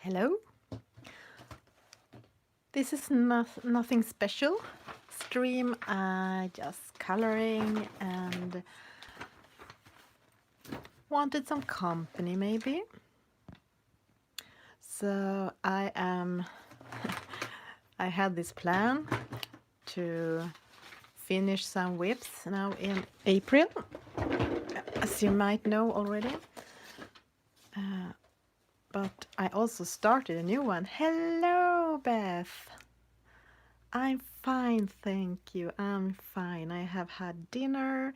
Hello. This is nothing special stream. Just coloring and wanted some company maybe. So I had this plan to finish some whips now in April, as you might know already. But I also started a new one. Hello, Beth. I'm fine, thank you. I'm fine. I have had dinner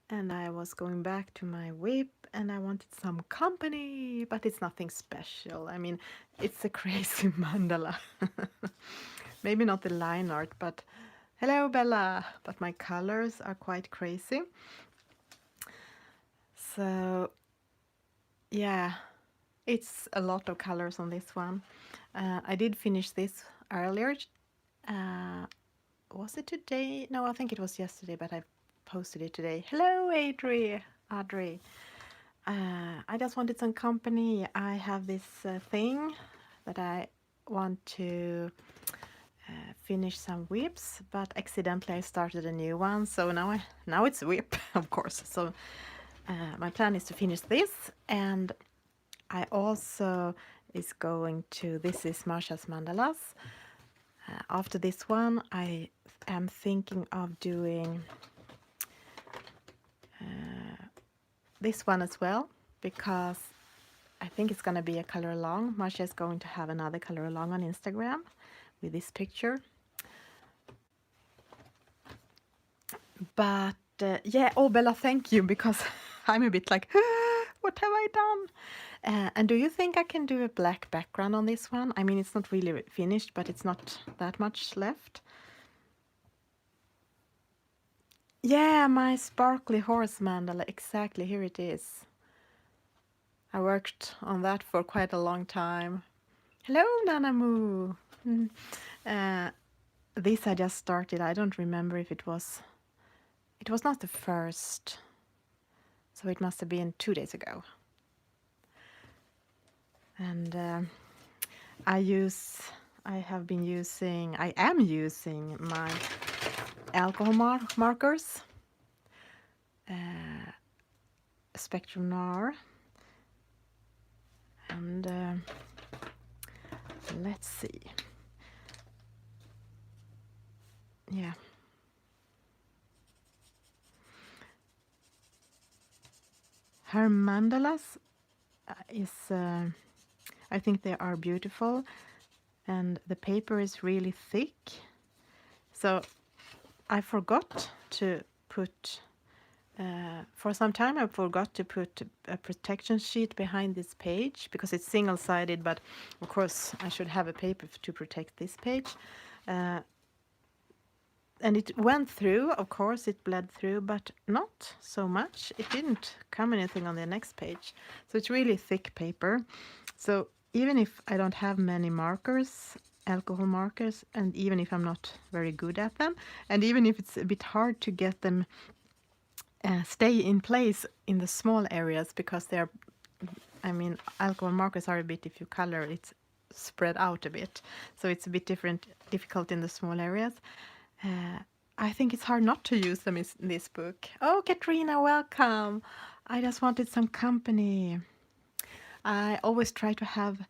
and I was going back to my whip and I wanted some company, but it's nothing special. I mean, it's a crazy mandala. Maybe not the line art, but hello, Bella. But my colors are quite crazy. So, yeah. It's a lot of colors on this one. I did finish this earlier. Was it today? No, I think it was yesterday, but I posted it today. Hello, Adri. I just wanted some company. I have this thing that I want to finish some whips, but accidentally I started a new one. So now it's a whip, of course. So my plan is to finish this, and I also is going to, this is Masja's mandalas. After this one, I am thinking of doing this one as well, because I think it's going to be a color along. Masja is going to have another color along on Instagram with this picture. But yeah, oh Bella, thank you, because I'm a bit like, what have I done? And do you think I can do a black background on this one? I mean, it's not really finished, but it's not that much left. Yeah, my sparkly horse mandala, exactly, here it is. I worked on that for quite a long time. Hello, Nanamoo. This I just started. I don't remember if it was not the first, so it must have been 2 days ago. And I am using my alcohol markers, Spectrum Noir, and let's see. Yeah. Her mandalas I think they are beautiful, and the paper is really thick. So I forgot to put, for some time I forgot to put a protection sheet behind this page, because it's single-sided, but of course I should have a paper to protect this page. And it went through, of course, it bled through, but not so much. It didn't come anything on the next page. So it's really thick paper. So even if I don't have many markers, alcohol markers, and even if I'm not very good at them, and even if it's a bit hard to get them stay in place in the small areas, because they're, I mean, alcohol markers are a bit, if you color, it's spread out a bit. So it's a bit difficult in the small areas. I think it's hard not to use them in this book. Oh, Katrina, welcome. I just wanted some company. I always try to have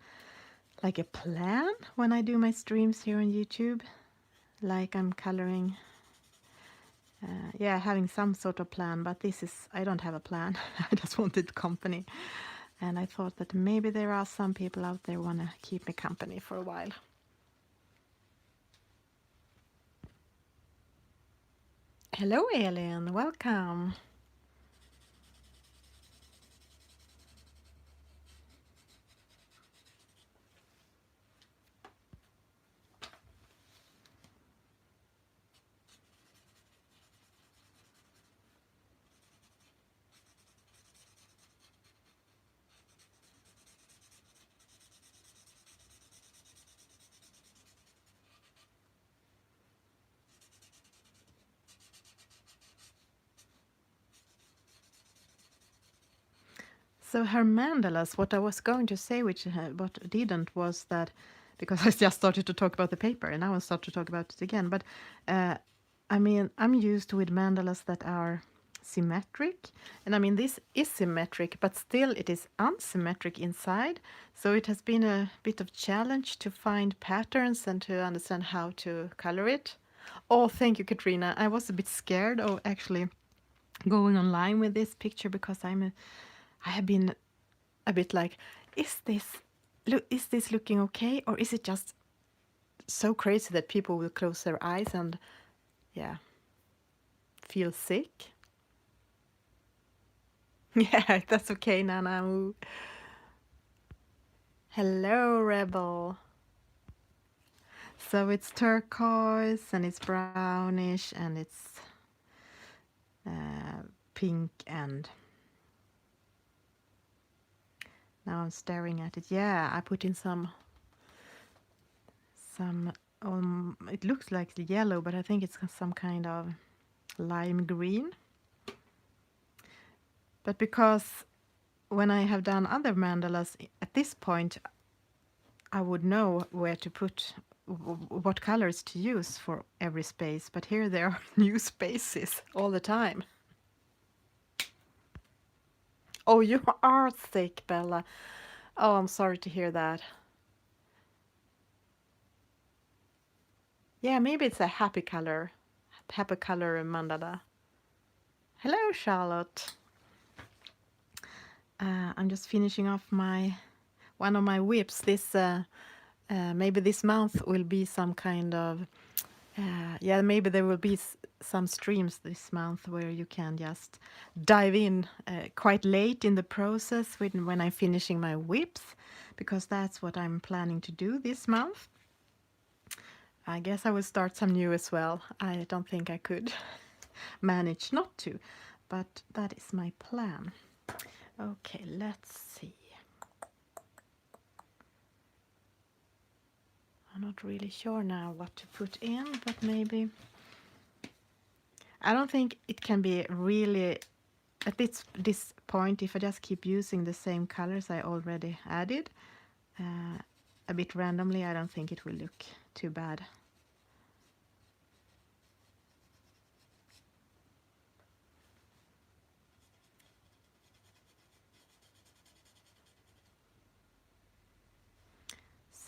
like a plan when I do my streams here on YouTube. Like I'm coloring. Yeah, having some sort of plan, but I don't have a plan. I just wanted company. And I thought that maybe there are some people out there who want to keep me company for a while. Hello, Elin. Welcome. So her mandalas, what I was going to say, which what didn't, was that because I just started to talk about the paper and now I start to talk about it again. But uh, I mean, I'm used with mandalas that are symmetric, and I mean this is symmetric, but still it is unsymmetric inside. So it has been a bit of challenge to find patterns and to understand how to color it. Oh, thank you, Katrina. I was a bit scared of actually going online with this picture because I have been a bit like, is this looking okay, or is it just so crazy that people will close their eyes and yeah, feel sick? Yeah, that's okay, Nana. Ooh. Hello, Rebel. So it's turquoise and it's brownish and it's pink, and now I'm staring at it. Yeah, I put in some it looks like yellow, but I think it's some kind of lime green. But because when I have done other mandalas at this point, I would know where to put what colors to use for every space. But here there are new spaces all the time. Oh, you are sick, Bella. Oh, I'm sorry to hear that. Yeah, maybe it's a happy color mandala. Hello, Charlotte. I'm just finishing off one of my whips. This maybe this month will be some kind of yeah, maybe there will be some streams this month where you can just dive in quite late in the process when I'm finishing my whips, because that's what I'm planning to do this month. I guess I will start some new as well. I don't think I could manage not to, but that is my plan. Okay, let's see. I'm not really sure now what to put in, but maybe... I don't think it can be really, at this point, if I just keep using the same colors I already added, a bit randomly, I don't think it will look too bad.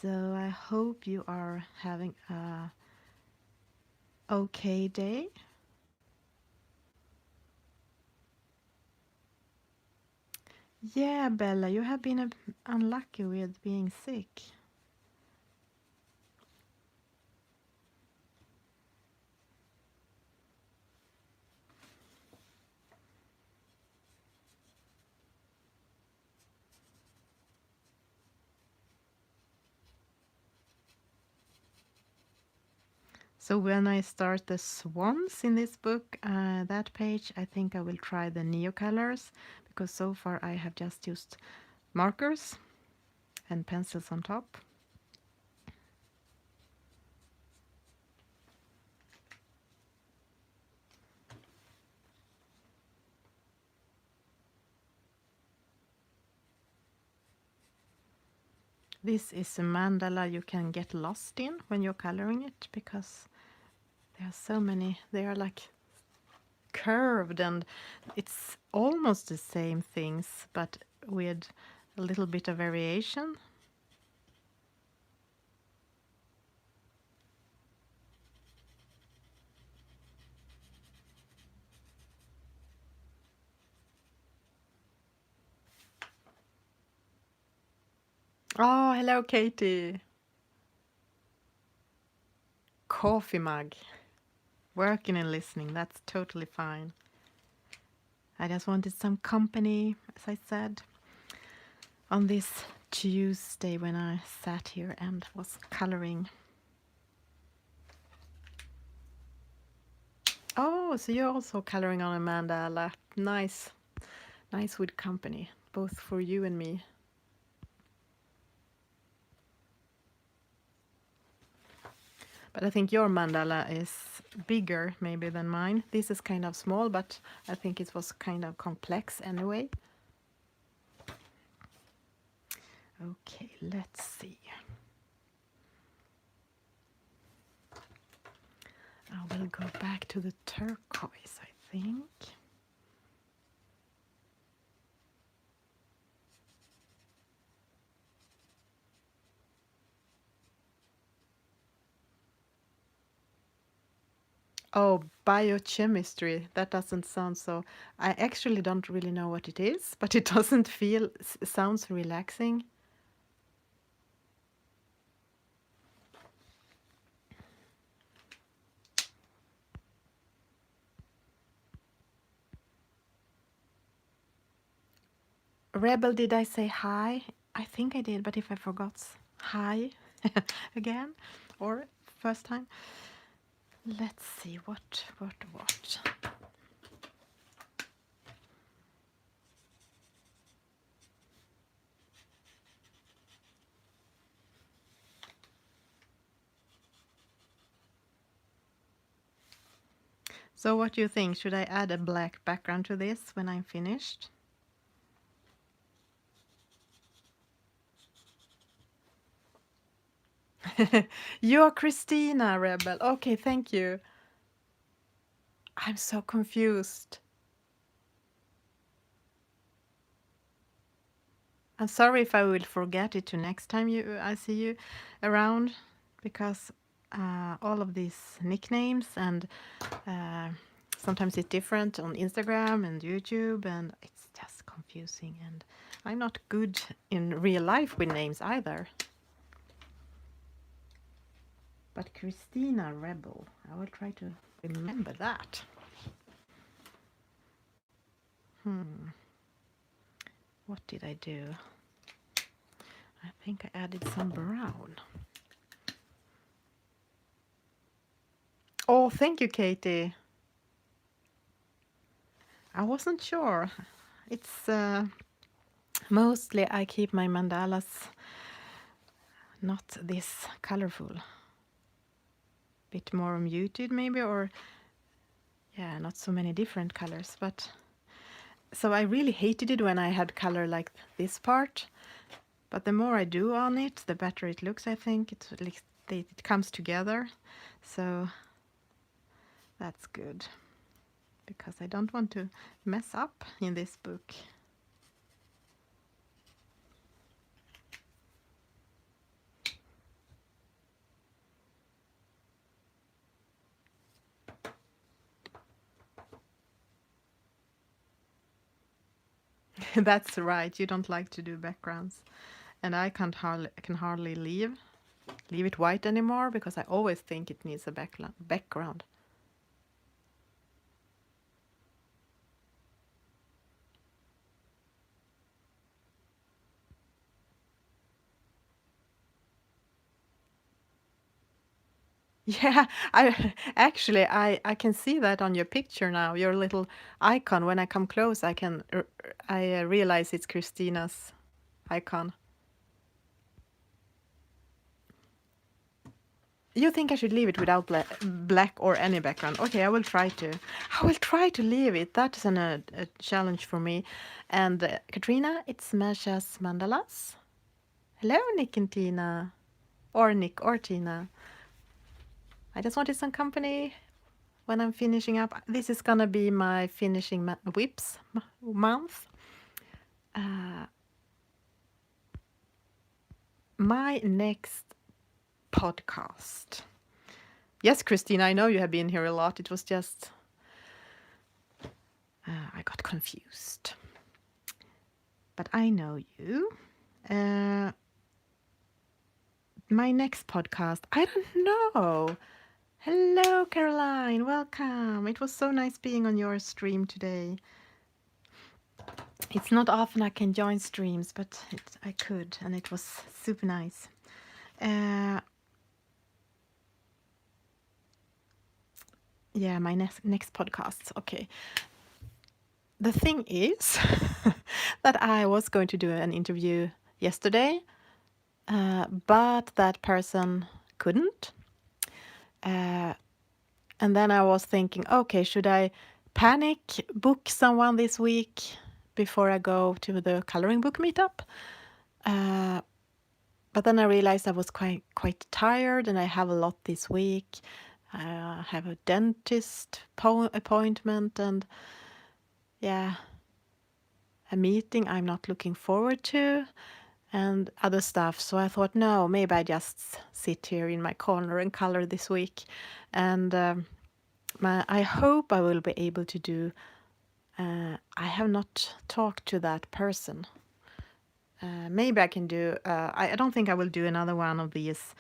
So I hope you are having a okay day. Yeah, Bella, you have been unlucky with being sick. So when I start the swans in this book, that page, I think I will try the neo colors, because so far I have just used markers and pencils on top. This is a mandala you can get lost in when you're coloring it, because there are so many, they are like curved, and it's almost the same things but with a little bit of variation. Oh, hello, Katie. Coffee mug. Working and listening, that's totally fine. I just wanted some company, as I said, on this Tuesday when I sat here and was coloring. Oh, so you're also coloring on a mandala. Nice. Nice with company, both for you and me. But I think your mandala is bigger maybe than mine. This is kind of small, but I think it was kind of complex anyway. Okay, let's see. I will go back to the turquoise, I think. Oh, biochemistry. That doesn't sound so. I actually don't really know what it is, but it doesn't feel, sounds relaxing. Rebel, did I say hi? I think I did, but if I forgot hi again or first time, let's see what. So what do you think? Should I add a black background to this when I'm finished? You're Christina, Rebel. Okay, thank you. I'm so confused. I'm sorry if I will forget it to next time I see you around, because all of these nicknames and sometimes it's different on Instagram and YouTube, and it's just confusing, and I'm not good in real life with names either. But Christina Rebel, I will try to remember that. What did I do? I think I added some brown. Oh, thank you, Katie. I wasn't sure. It's mostly I keep my mandalas not this colorful. Bit more muted maybe, or yeah, not so many different colors. But so I really hated it when I had color like this part. But the more I do on it, the better it looks, I think. It comes together. So that's good, because I don't want to mess up in this book. That's right, you don't like to do backgrounds. And I can hardly leave it white anymore, because I always think it needs a background. Yeah, I can see that on your picture now, your little icon. When I come close, I realize it's Christina's icon. You think I should leave it without black or any background? Okay, I will try to. I will try to leave it. That's a challenge for me. And Katrina, it's Masja's mandalas. Hello, Nick and Tina, or Nick or Tina. I just wanted some company when I'm finishing up. This is gonna be my finishing whips month. My next podcast. Yes, Christina, I know you have been here a lot. It was just I got confused. But I know you. My next podcast, I don't know. Hello, Caroline. Welcome. It was so nice being on your stream today. It's not often I can join streams, but I could, and it was super nice. Yeah, my next podcast. Okay. The thing is that I was going to do an interview yesterday, but that person couldn't. And then I was thinking, okay, should I panic book someone this week before I go to the coloring book meetup? But then I realized I was quite tired, and I have a lot this week. I have a dentist appointment, and yeah, a meeting I'm not looking forward to, and other stuff. So I thought, no, maybe I just sit here in my corner and color this week. And I hope I will be able to do. I have not talked to that person. Maybe I can do. I don't think I will do another one of these.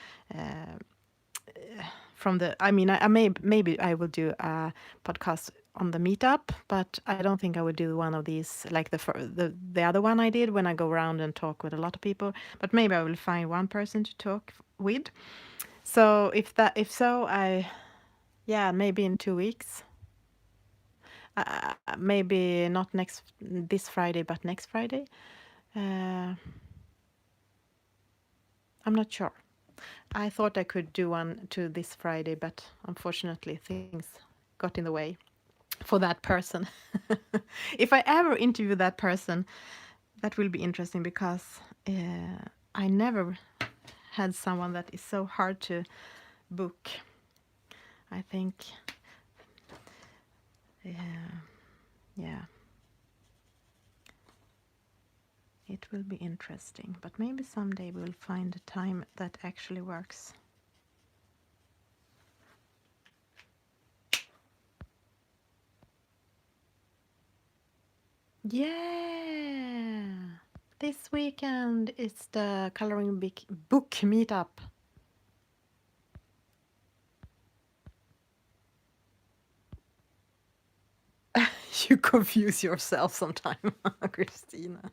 From the, I mean, maybe I will do a podcast on the meetup, but I don't think I would do one of these like the other one I did when I go around and talk with a lot of people. But maybe I will find one person to talk with. So if so, yeah, maybe in 2 weeks. Maybe not this Friday, but next Friday. Uh, I'm not sure. I thought I could do one to this Friday, but unfortunately things got in the way for that person. If I ever interview that person, that will be interesting because I never had someone that is so hard to book. I think, yeah, it will be interesting. But maybe someday we'll find a time that actually works. Yeah. This weekend it's the coloring book meetup. You confuse yourself sometime, Christina.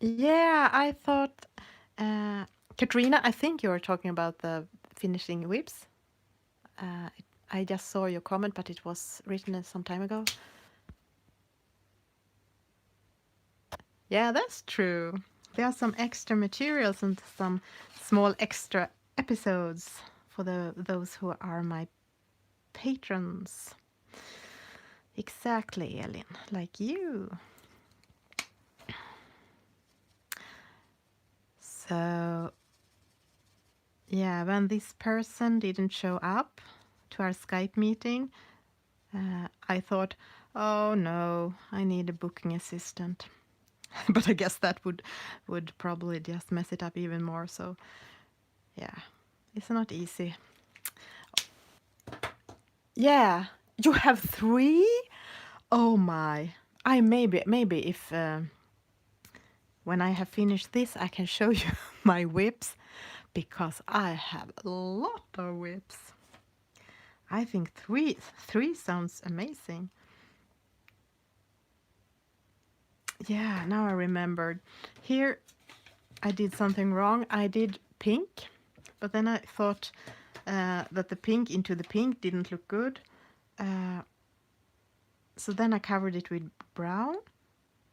Yeah, I thought, Katrina, I think you were talking about the finishing whips. Uh, I just saw your comment, but it was written some time ago. Yeah, that's true. There are some extra materials and some small extra episodes for those who are my patrons. Exactly, Elin, like you. So, yeah, when this person didn't show up to our Skype meeting, I thought, oh no, I need a booking assistant. But I guess that would probably just mess it up even more. So, yeah, it's not easy. Yeah, you have 3? Oh my. I maybe if when I have finished this, I can show you my whips because I have a lot of whips. I think three sounds amazing. Yeah, now I remembered. Here I did something wrong. I did pink, but then I thought that the pink into the pink didn't look good. So then I covered it with brown,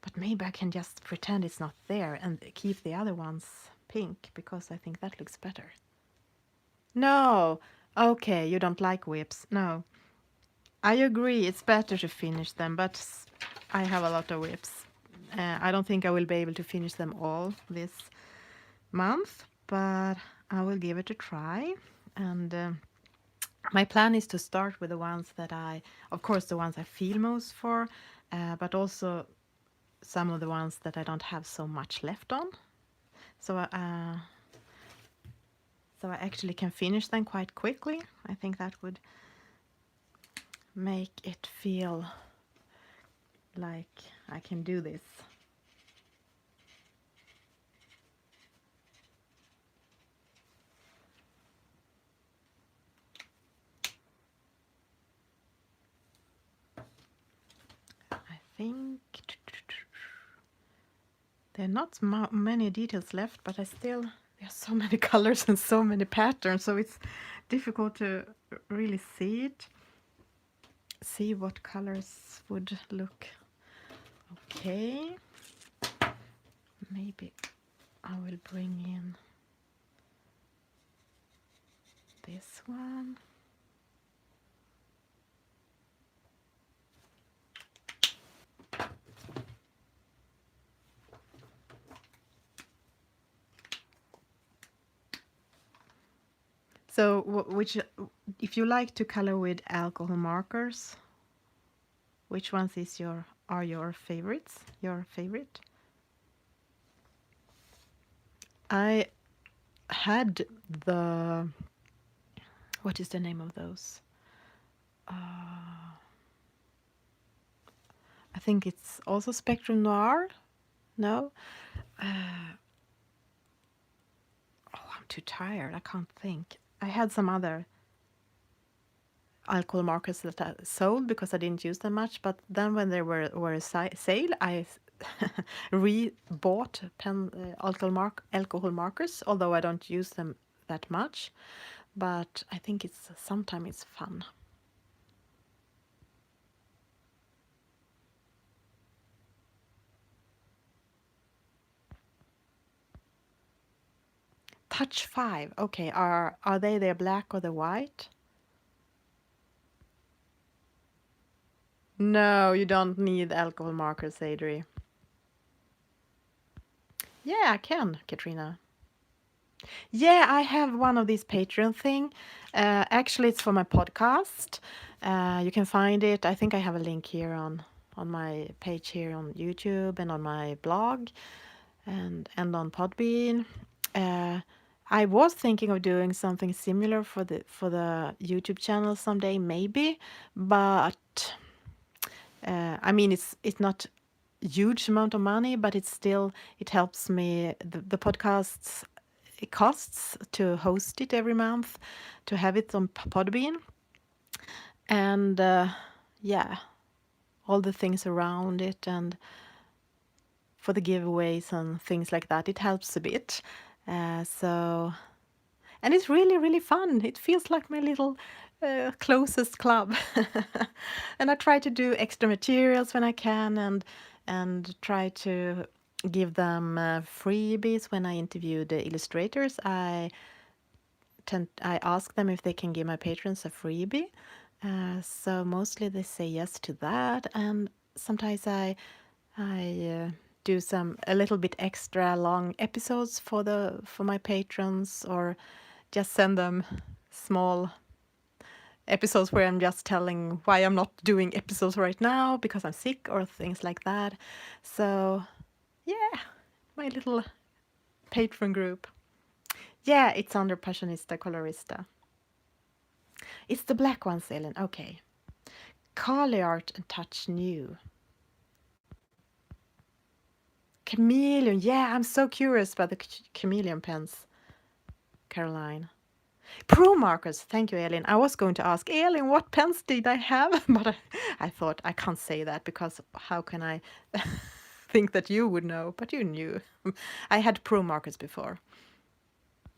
but maybe I can just pretend it's not there and keep the other ones pink because I think that looks better. No, okay, you don't like whips. No, I agree, it's better to finish them, but I have a lot of whips. I don't think I will be able to finish them all this month, but I will give it a try. And my plan is to start with the ones that of course, the ones I feel most for, but also some of the ones that I don't have so much left on. So I actually can finish them quite quickly. I think that would make it feel like I can do this. I think there are not many details left, but there are so many colors and so many patterns, so it's difficult to really see what colors would look okay. Maybe I will bring in this one. So, which, if you like to color with alcohol markers, which ones are your favorites? Your favorite? I had the, what is the name of those? I think it's also Spectrum Noir. No? Oh, I'm too tired. I can't think. I had some other alcohol markers that I sold because I didn't use them much. But then when they were a sale, I re-bought alcohol markers, although I don't use them that much. But I think sometimes it's fun. Touch 5. Okay, are they the black or the white? No, you don't need alcohol markers, Adri. Yeah, I can, Katrina. Yeah, I have one of these Patreon thing. Actually, it's for my podcast. You can find it. I think I have a link here on my page here on YouTube and on my blog and on Podbean. I was thinking of doing something similar for the YouTube channel someday, maybe, but I mean it's not huge amount of money, but it helps me. The podcasts, it costs to host it every month, to have it on Podbean, and yeah, all the things around it, and for the giveaways and things like that, it helps a bit. So, and it's really, really fun. It feels like my little closest club. And I try to do extra materials when I can, and try to give them freebies when I interview the illustrators. I ask them if they can give my patrons a freebie. So mostly they say yes to that, and sometimes I do a little bit extra long episodes for my patrons, or just send them small episodes where I'm just telling why I'm not doing episodes right now because I'm sick or things like that. So yeah, my little patron group. Yeah, it's under Passionista Colorista. It's the black ones, Ellen. Okay. Color Art and Touch New. Chameleon. Yeah, I'm so curious about the chameleon pens, Caroline. Pro markers. Thank you, Elin. I was going to ask Elin what pens did I have, but I thought I can't say that because how can I think that you would know? But you knew. I had pro markers before.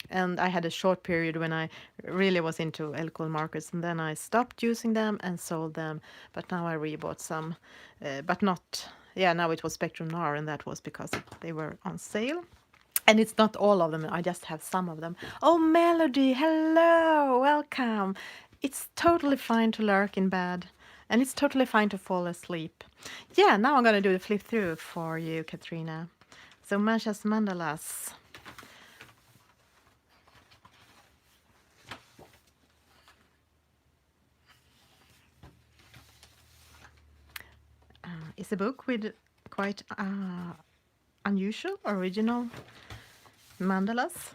And I had a short period when I really was into alcohol markers, and then I stopped using them and sold them. But now I rebought some, but not. Yeah, now it was Spectrum Noir, and that was because they were on sale. And it's not all of them, I just have some of them. Oh, Melody, hello, welcome. It's totally fine to lurk in bed, and it's totally fine to fall asleep. Yeah, now I'm going to do the flip through for you, Katrina. So, Masja's mandalas. It's a book with quite unusual, original mandalas.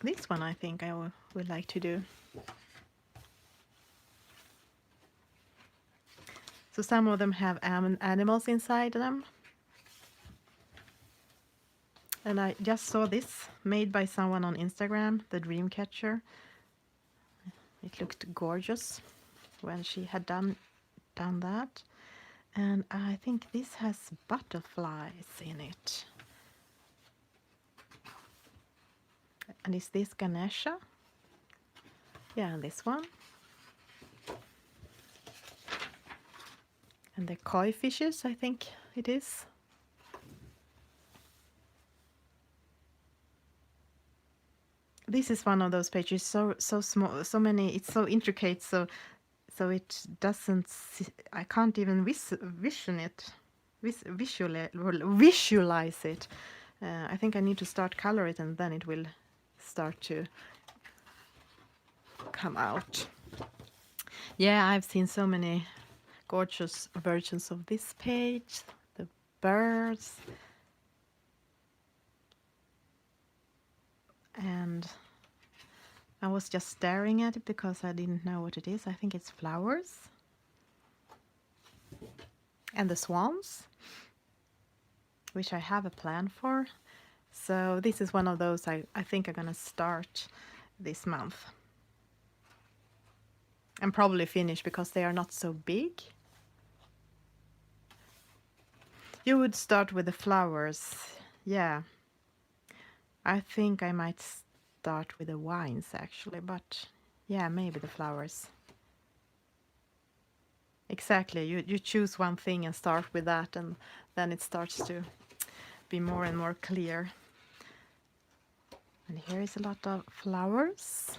This one I think I would like to do. So some of them have animals inside them. And I just saw this made by someone on Instagram, the Dreamcatcher. It looked gorgeous when she had done that. And I think this has butterflies in it. And is this Ganesha? Yeah, and this one. And the koi fishes, I think it is. This is one of those pages, so small, so many, it's so intricate, so it doesn't, I can't even visualize it. I think I need to start color it, and then it will start to come out. Yeah, I've seen so many gorgeous versions of this page. The birds. And I was just staring at it because I didn't know what it is. I think it's flowers. And the swans, which I have a plan for. So this is one of those I think I'm gonna start this month. And probably finish because they are not so big. You would start with the flowers. Yeah. I think I might start with the wines actually, but yeah, maybe the flowers. Exactly. You choose one thing and start with that, and then it starts to be more and more clear. And here is a lot of flowers.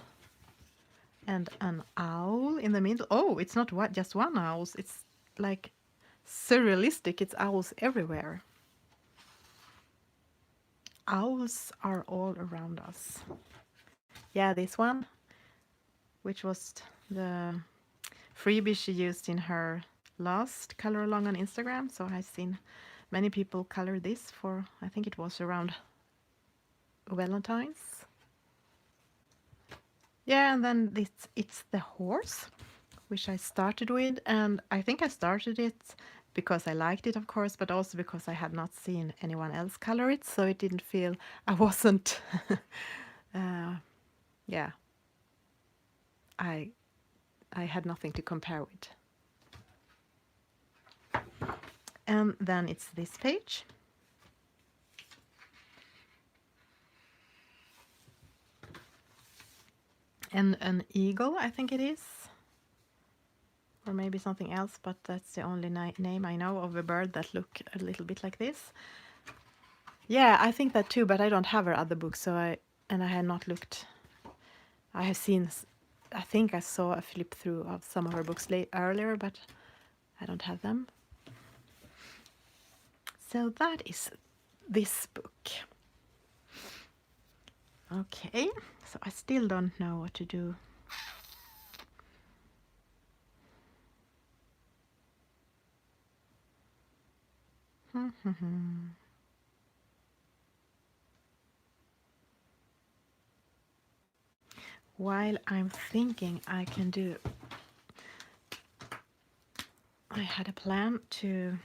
And an owl in the middle. Oh, it's not just one owl. It's like surrealistic. It's owls everywhere. Owls are all around us. Yeah, this one, which was the freebie she used in her last color along on Instagram. So I've seen many people color this for, I think it was around Valentine's. Yeah, and then it's the horse, which I started with, and I think I started it because I liked it, of course, but also because I had not seen anyone else color it, so it didn't feel I wasn't. Yeah, I had nothing to compare with. And then it's this page. And an eagle, I think it is. Or maybe something else, but that's the only name I know of a bird that look a little bit like this. Yeah, I think that too, but I don't have her other books, so I had not looked. I have seen, I think I saw a flip through of some of her books earlier, but I don't have them. So that is this book. Okay, so I still don't know what to do. While I'm thinking, I had a plan to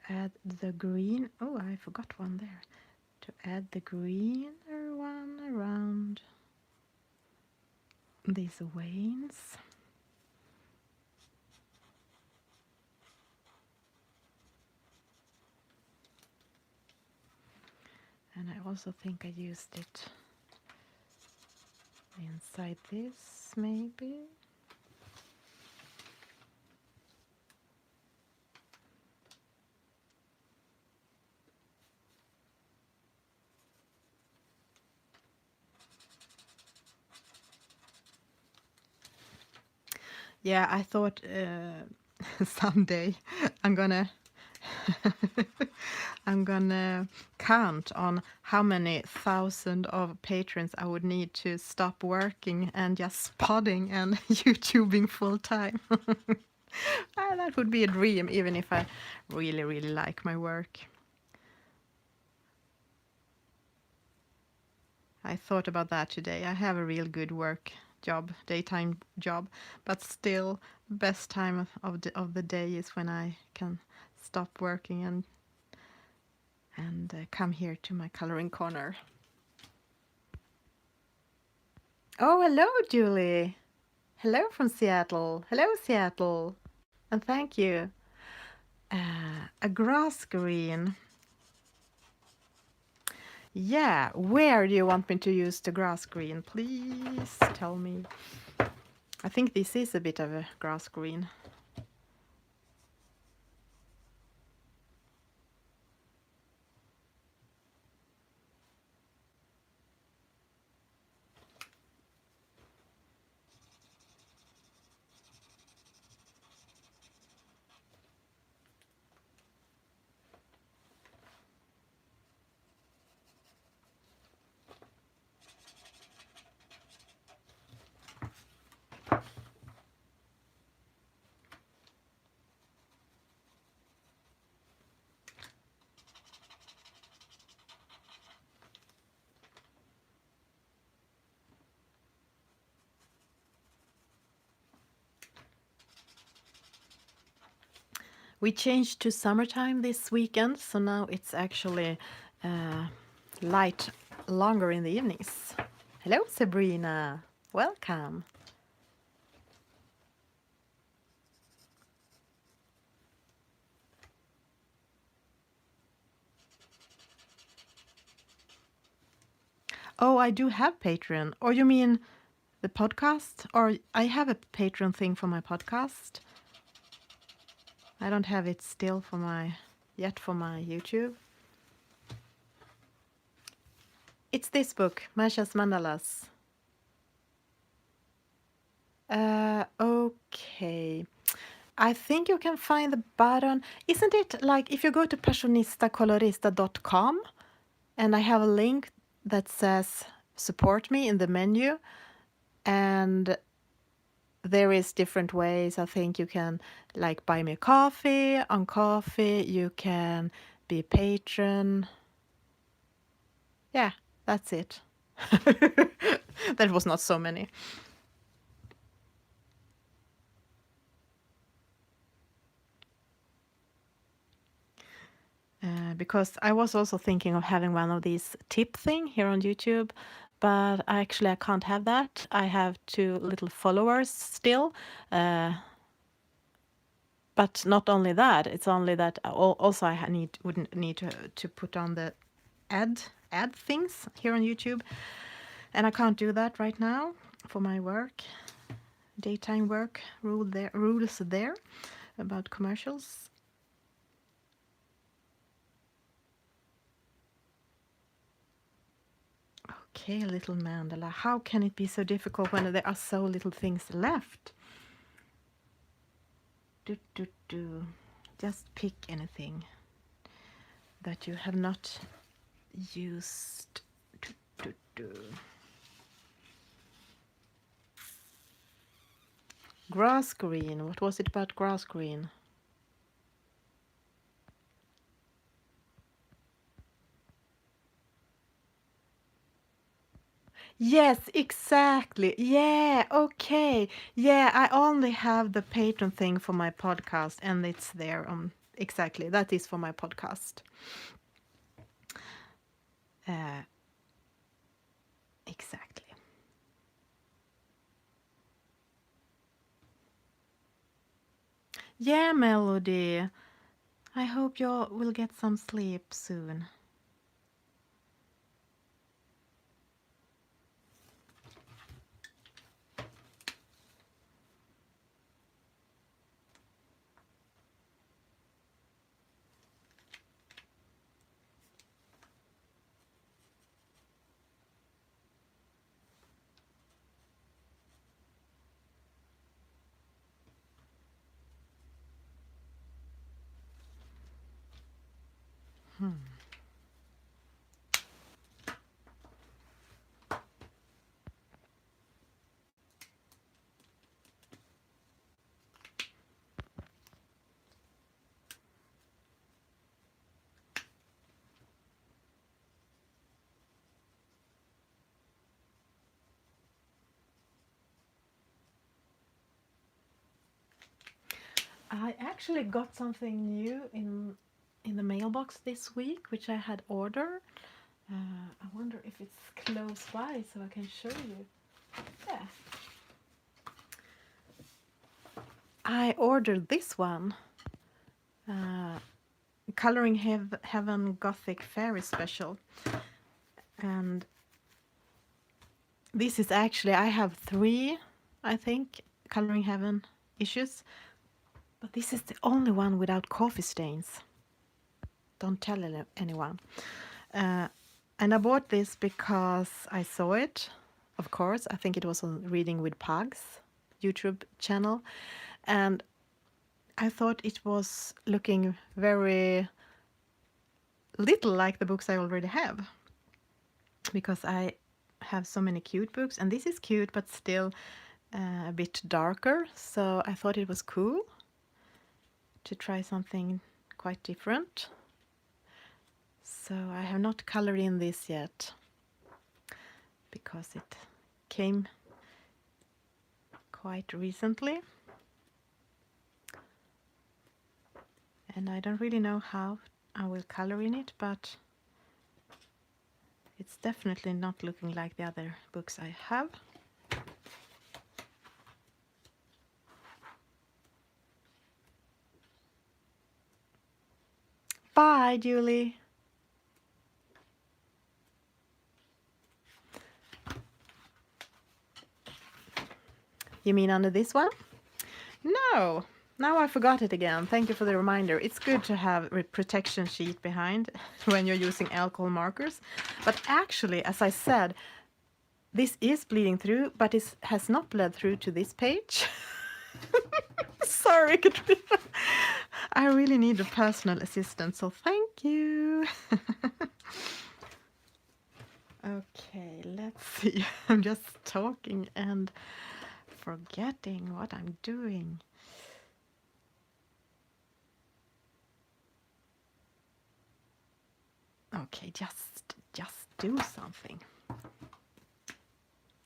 add the green. Oh, I forgot one there. To add the greener one around these veins. And I also think I used it inside this, maybe. Yeah, I thought someday I'm gonna I'm gonna count on how many thousand of patrons I would need to stop working and just podding and YouTubing full time. That would be a dream, even if I really, really like my work. I thought about that today. I have a real good work job, daytime job, but still, best time of the day is when I can stop working and come here to my coloring corner. Oh, hello, Julie. Hello from Seattle. Hello, Seattle. And thank you. A grass green. Yeah, where do you want me to use the grass green? Please tell me. I think this is a bit of a grass green. We changed to summertime this weekend, so now it's actually uh, light longer in the evenings. Hello, Sabrina. Welcome. Oh, I do have Patreon. Or you mean the podcast? Or I have a Patreon thing for my podcast. I don't have it still for my YouTube. It's this book, Masja's Mandalas. Okay. I think you can find the button. Isn't it like if you go to passionistacolorista.com and I have a link that says support me in the menu, and there is different ways. I think you can like buy me a coffee. On coffee, you can be a patron. Yeah, that's it. That was not so many. Because I was also thinking of having one of these tip thing here on YouTube, but I can't have that. I have 2 little followers still. But not only that, it's only that also I wouldn't need to put on the ad things here on YouTube, and I can't do that right now for my work, daytime work rules there about commercials. Okay, little mandala. How can it be so difficult when there are so little things left? Do. Just pick anything that you have not used. Do. Grass green. What was it about grass green? Yes, exactly. Yeah, okay. Yeah, I only have the patron thing for my podcast, and it's there. Exactly. That is for my podcast. Uh, exactly. Yeah, Melody. I hope you will get some sleep soon. I actually got something new in the mailbox this week, which I had ordered. I wonder if it's close by so I can show you. Yeah. I ordered this one. Coloring Heaven Gothic Fairy Special. And this is actually, I have 3, I think, Coloring Heaven issues. But this is the only one without coffee stains. Don't tell anyone. And I bought this because I saw it, of course. I think it was on Reading with Pugs YouTube channel. And I thought it was looking very little like the books I already have. Because I have so many cute books. And this is cute, but still a bit darker. So I thought it was cool to try something quite different. So I have not colored in this yet because it came quite recently. And I don't really know how I will color in it, but it's definitely not looking like the other books I have. Bye, Julie. You mean under this one? No. Now I forgot it again. Thank you for the reminder. It's good to have a protection sheet behind when you're using alcohol markers. But actually, as I said, this is bleeding through, but it has not bled through to this page. Sorry, Katrina. I really need a personal assistant, so thank you. Okay, let's see. I'm just talking and forgetting what I'm doing. Okay, just do something.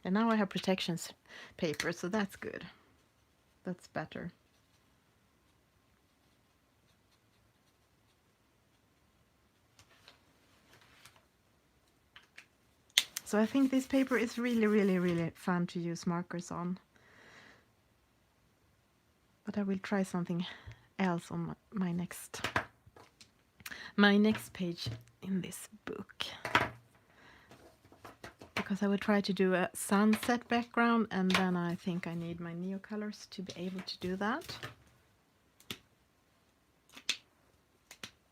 And now I have protections paper, so that's good. That's better. So I think this paper is really, really, really fun to use markers on. But I will try something else on my next page in this book. Because I will try to do a sunset background, and then I think I need my Neocolors to be able to do that.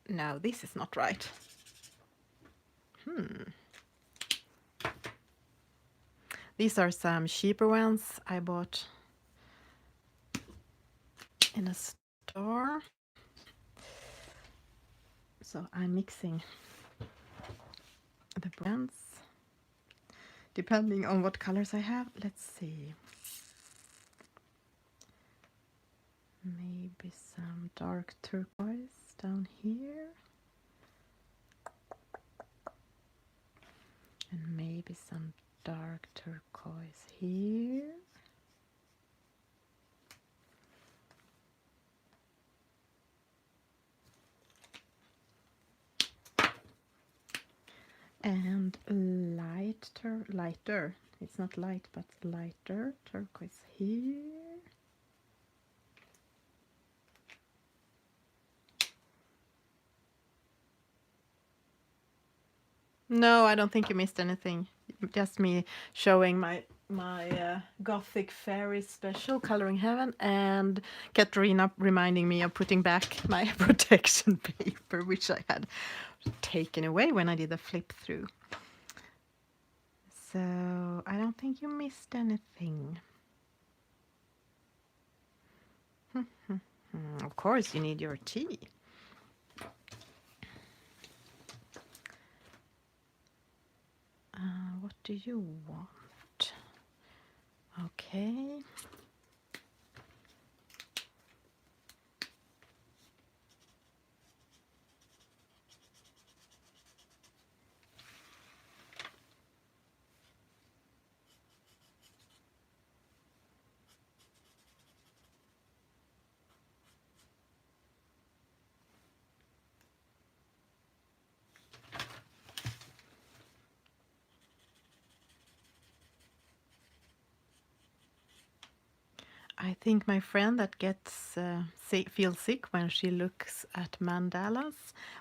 No, this is not right. These are some cheaper ones I bought in a store. So I'm mixing the brands depending on what colors I have. Let's see. Maybe some dark turquoise down here. And maybe some dark turquoise here. And lighter, it's not light, but lighter turquoise here. No, I don't think you missed anything. Just me showing my Gothic Fairy special, Coloring Heaven, and Katarina reminding me of putting back my protection paper, which I had taken away when I did the flip through. So I don't think you missed anything. Of course, you need your tea. What do you want? Okay. I think my friend that gets feels sick when she looks at mandalas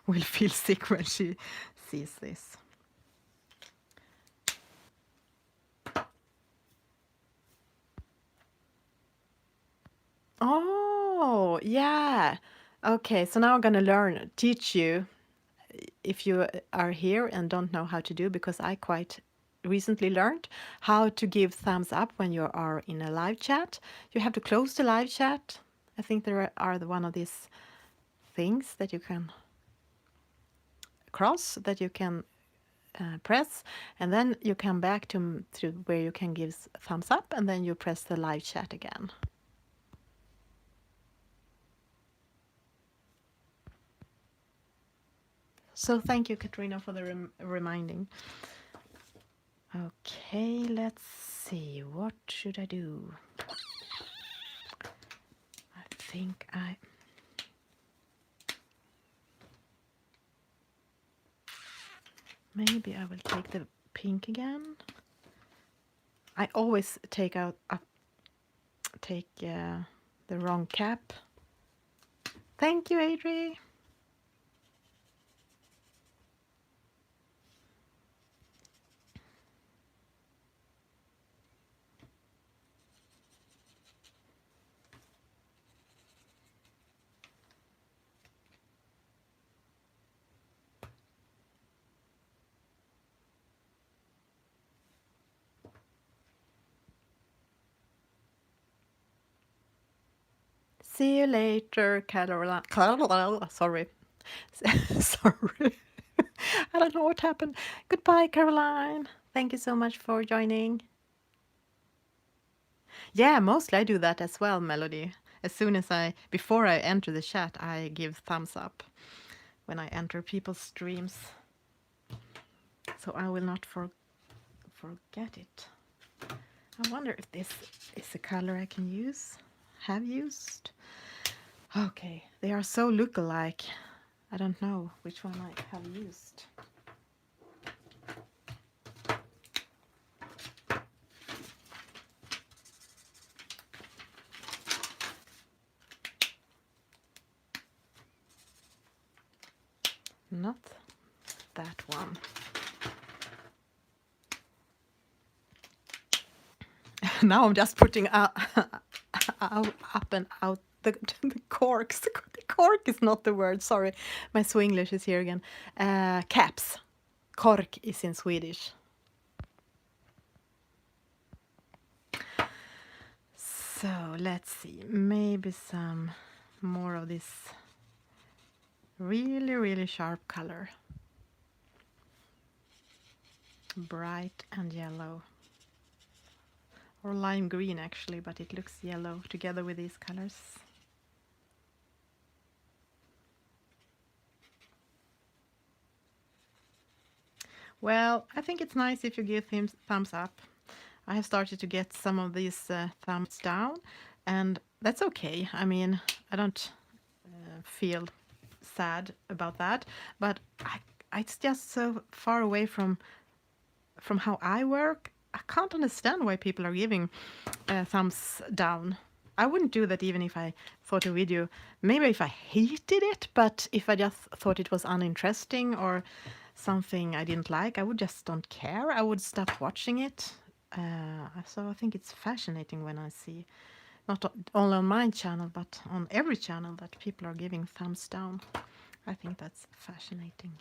will feel sick when she sees this. Oh, yeah. Okay, so now I'm gonna teach you if you are here and don't know how to do, because I quite recently learned how to give thumbs up when you are in a live chat. You have to close the live chat. I think there are one of these things that you can cross, that you can press, and then you come back to where you can give thumbs up, and then you press the live chat again. So thank you, Katrina, for the reminding. Okay, let's see. What should I do? I think maybe I will take the pink again. I always take the wrong cap. Thank you, Adri. See you later, Caroline. Sorry. Sorry. I don't know what happened. Goodbye, Caroline. Thank you so much for joining. Yeah, mostly I do that as well, Melody. As soon as before I enter the chat, I give thumbs up when I enter people's streams. So I will not forget it. I wonder if this is a color I can use, have used. Okay, they are so look-alike. I don't know which one I have used. Not that one. Now I'm just putting up and out the corks. The cork is not the word, sorry. My Swenglish is here again. Caps. Kork is in Swedish. So let's see, maybe some more of this really, really sharp color. Bright and yellow. Or lime green actually, but it looks yellow together with these colors. Well, I think it's nice if you give him thumbs up. I have started to get some of these thumbs down, and that's okay. I mean, I don't feel sad about that, but it's just so far away from how I work. I can't understand why people are giving thumbs down. I wouldn't do that even if I thought a video, maybe if I hated it, but if I just thought it was uninteresting or something I didn't like, I would just don't care. I would stop watching it. So I think it's fascinating when I see, not only on my channel, but on every channel, that people are giving thumbs down. I think that's fascinating.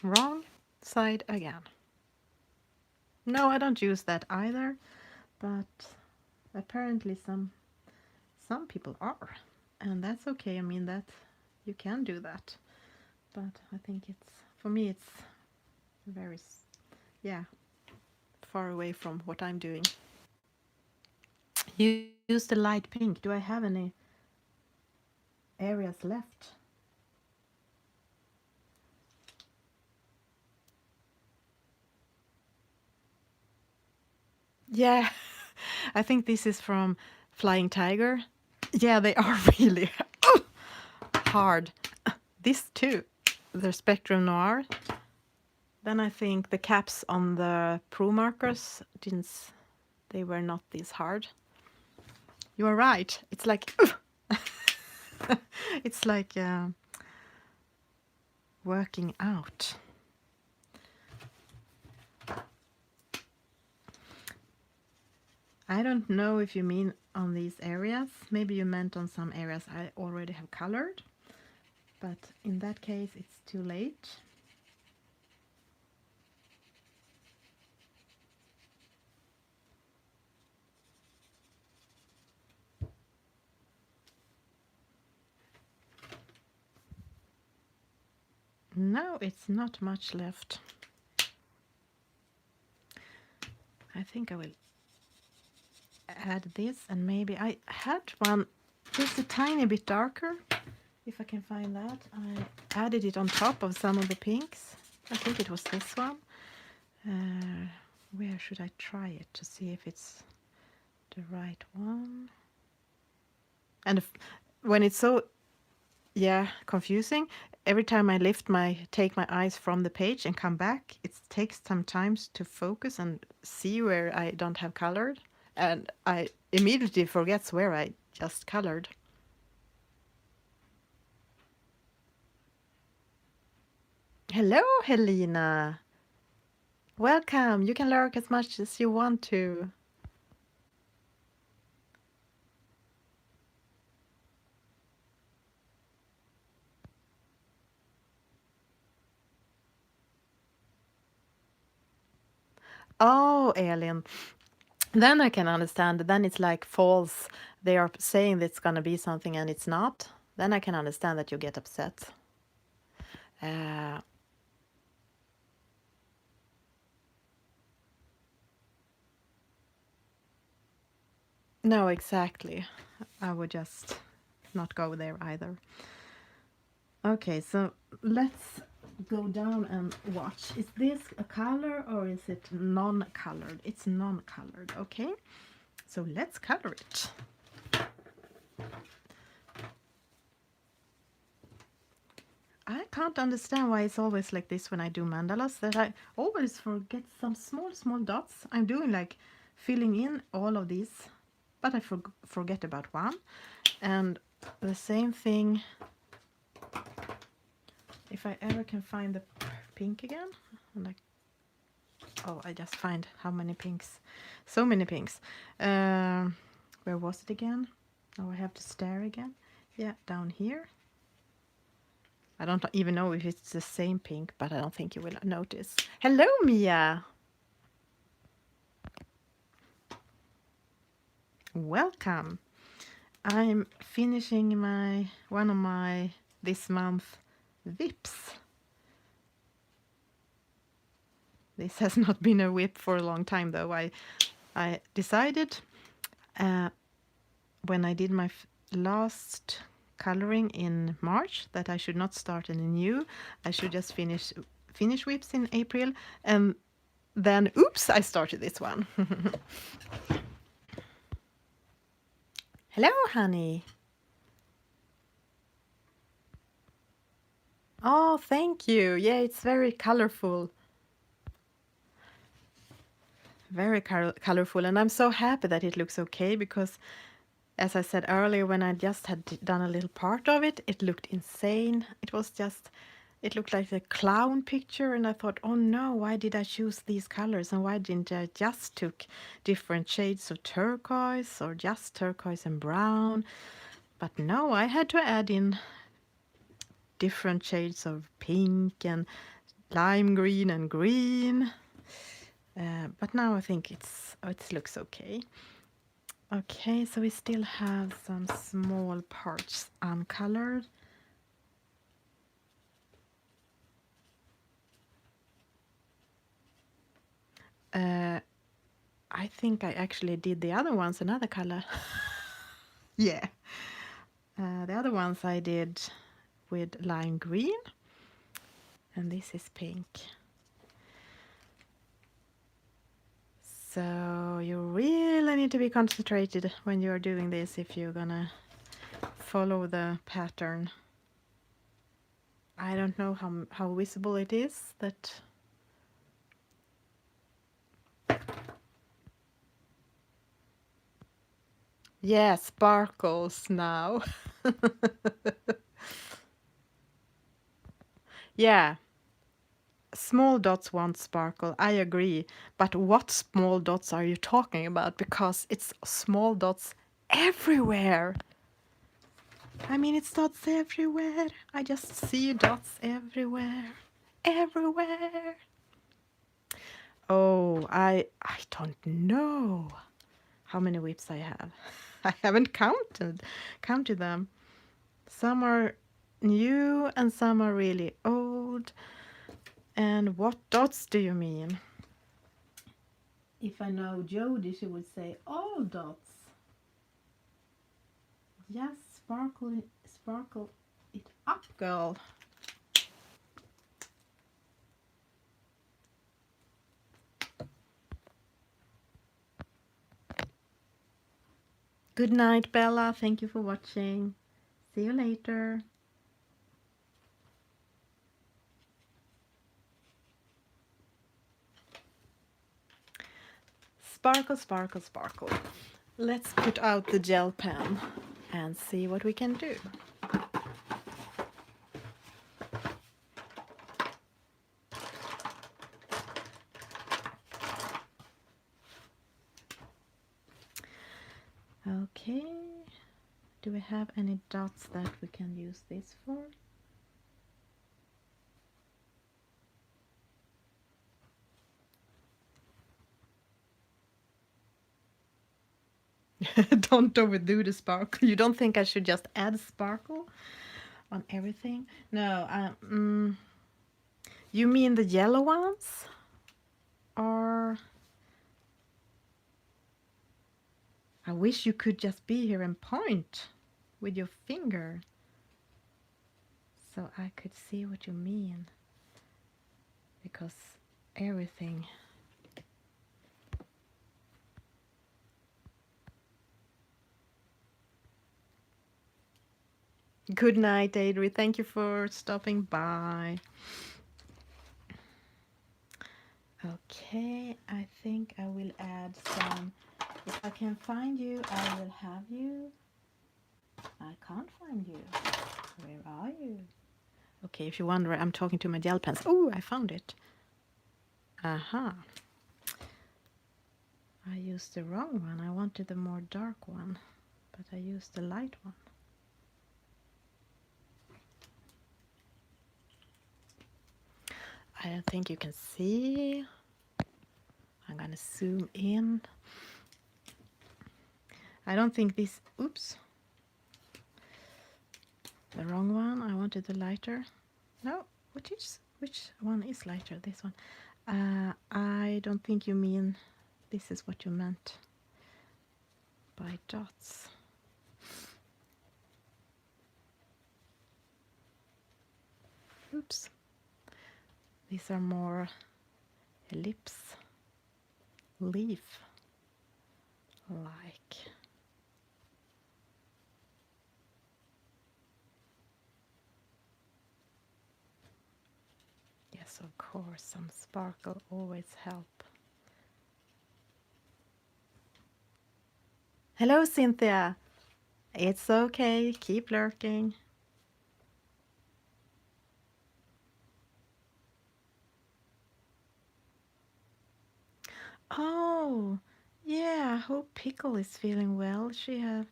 Wrong side again. No, I don't use that either, but apparently some people are, and that's okay. I mean, that you can do that, but I think for me it's very, yeah, far away from what I'm doing. You use the light pink. Do I have any areas left? Yeah, I think this is from Flying Tiger. Yeah, they are really hard. This too, the Spectrum Noir. Then I think the caps on the Pro markers they were not this hard. You are right. It's like it's like working out. I don't know if you mean on these areas. Maybe you meant on some areas I already have colored, but in that case it's too late. No, it's not much left. I think I will add this, and maybe I had one just a tiny bit darker. If I can find that, I added it on top of some of the pinks. I think it was this one. Where should I try it to see if it's the right one? And when it's so Yeah, confusing. Every time I take my eyes from the page and come back, it takes some time to focus and see where I don't have colored, and I immediately forgets where I just colored. Hello, Helena. Welcome. You can lurk as much as you want to. Oh, Elin. Then I can understand. Then it's like false. They are saying it's going to be something and it's not. Then I can understand that you get upset. Uh, no, exactly. I would just not go there either. Okay, so let's go down and watch. Is this a color or is it non-colored? It's non-colored, okay? So let's color it. I can't understand why it's always like this when I do mandalas, that I always forget some small dots. I'm doing like filling in all of these, but I forget about one. And the same thing, if I ever can find the pink again, and oh, I just find how many pinks. So many pinks. Where was it again? Oh, I have to stare again. Yeah, down here. I don't even know if it's the same pink, but I don't think you will notice. Hello, Mia. Welcome. I'm finishing one of my this month whips. This has not been a whip for a long time though. I decided when I did my last coloring in March that I should not start any new. I should just finish whips in April, and then oops, I started this one. Hello, honey. Oh, thank you. Yeah, it's very colorful. Very colorful, and I'm so happy that it looks okay because, as I said earlier, when I just had done a little part of it, it looked insane. It looked like a clown picture, and I thought, oh no, why did I choose these colors, and why didn't I just took different shades of turquoise or just turquoise and brown? But no, I had to add in different shades of pink and lime green and green. But now I think it looks okay. Okay, so we still have some small parts uncolored. I think I actually did the other ones another color. Yeah. The other ones I did with lime green, and this is pink. So you really need to be concentrated when you're doing this if you're gonna follow the pattern. I don't know how visible it is that. Yeah, sparkles now. Yeah, small dots won't sparkle, I agree. But what small dots are you talking about? Because it's small dots everywhere. I mean, it's dots everywhere. I just see dots everywhere. Everywhere. Oh, I don't know how many whips I have. I haven't counted them. Some are new and some are really old. And what dots do you mean? If I know Jody, she would say all dots. Just sparkle it up, girl. Good night, Bella. Thank you for watching. See you later. Sparkle, sparkle, sparkle. Let's put out the gel pen and see what we can do. Okay, do we have any dots that we can use this for? Don't overdo the sparkle. You don't think I should just add sparkle on everything? No, you mean the yellow ones? Or I wish you could just be here and point with your finger so I could see what you mean, because everything. Good night, Adri. Thank you for stopping by. Okay, I think I will add some. If I can find you, I will have you. I can't find you. Where are you? Okay, if you wonder, I'm talking to my gel pens. Oh, I found it. Aha. I used the wrong one. I wanted the more dark one, but I used the light one. I don't think you can see. I'm gonna zoom in. I don't think this, oops, the wrong one. I wanted the lighter. No, which one is lighter? This one. I don't think you mean this is what you meant by dots. Oops. These are more ellipse, leaf like. Yes, of course, some sparkle always help. Hello, Cynthia. It's okay, keep lurking. Oh, yeah, I hope Pickle is feeling well. She have.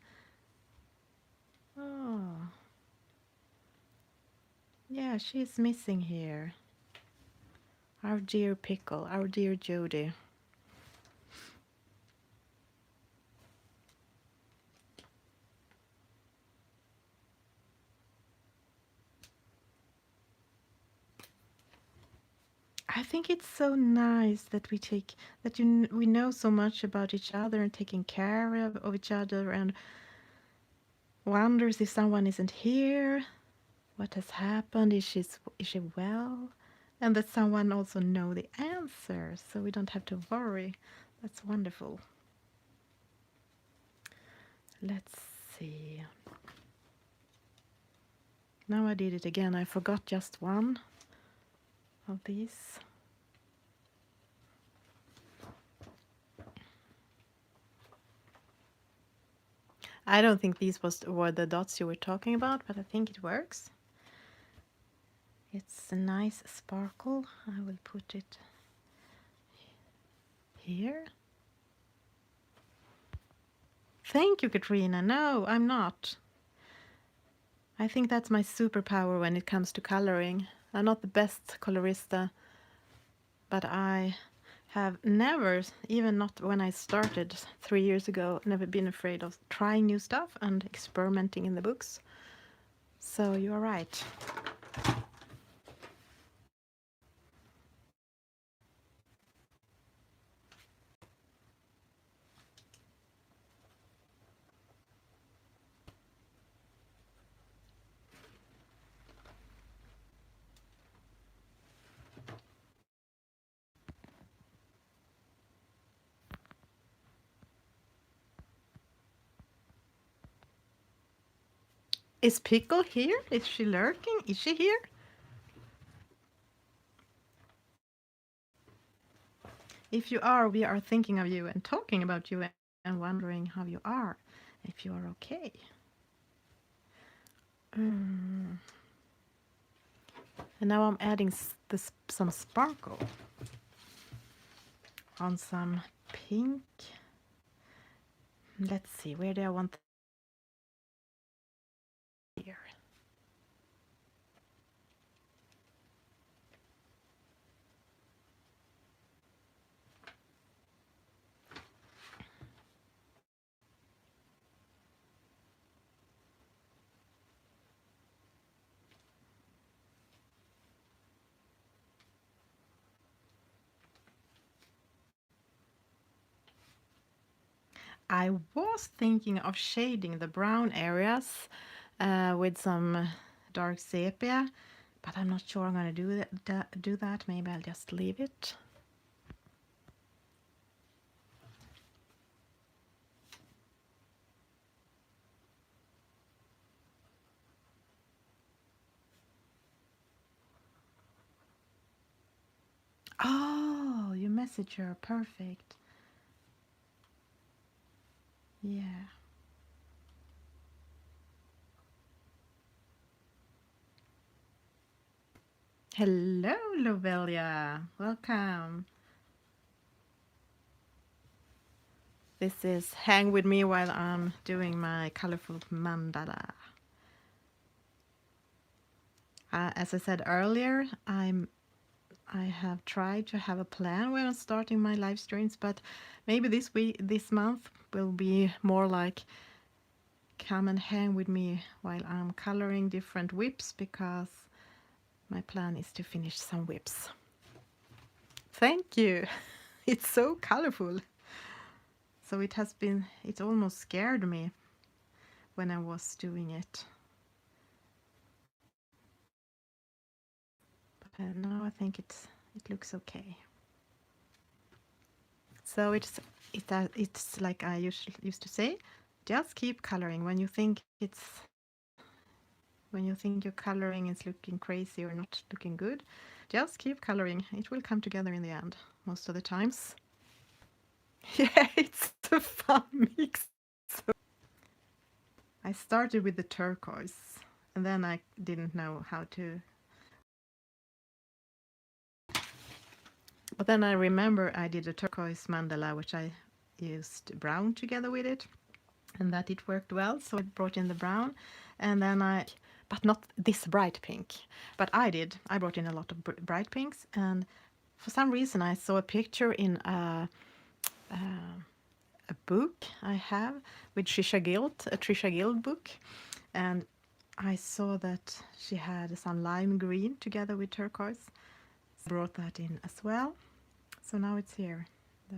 Oh, yeah, she's missing here. Our dear Pickle, our dear Jody. I think it's so nice that we know so much about each other and taking care of each other, and wonders if someone isn't here, what has happened, is she well, and that someone also know the answer, so we don't have to worry. That's wonderful. Let's see. Now I did it again. I forgot just one of these. I don't think these were the dots you were talking about, but I think it works. It's a nice sparkle. I will put it here. Thank you, Katrina. No, I'm not. I think that's my superpower when it comes to coloring. I'm not the best colorista, but I have never, even not when I started 3 years ago, never been afraid of trying new stuff and experimenting in the books. So you are right. Is Pickle here? Is she lurking? Is she here? If you are, we are thinking of you and talking about you and wondering how you are, if you are okay. And now I'm adding some sparkle on some pink. Let's see, where do I want here? I was thinking of shading the brown areas with some dark sepia, but I'm not sure I'm going to do that. Maybe I'll just leave it. Oh, you message her. Perfect. Yeah. Hello, Lovelia. Welcome. This is Hang With Me while I'm doing my colorful mandala. As I said earlier, I have tried to have a plan when I'm starting my live streams, but maybe this month will be more like come and hang with me while I'm coloring different whips, because my plan is to finish some whips. Thank you. It's so colorful. So it almost scared me when I was doing it. But now I think it looks okay. So it's like I used to say, just keep coloring when you think your coloring is looking crazy or not looking good. Just keep coloring. It will come together in the end most of the times. Yeah, it's a fun mix. I started with the turquoise and then I didn't know how to. But then I remember I did a turquoise mandala, which I used brown together with it, and that it worked well. So I brought in the brown, and then but not this bright pink. But I brought in a lot of bright pinks, and for some reason I saw a picture in a book I have with a Trisha Guild book, and I saw that she had some lime green together with turquoise. So I brought that in as well. So now it's here, the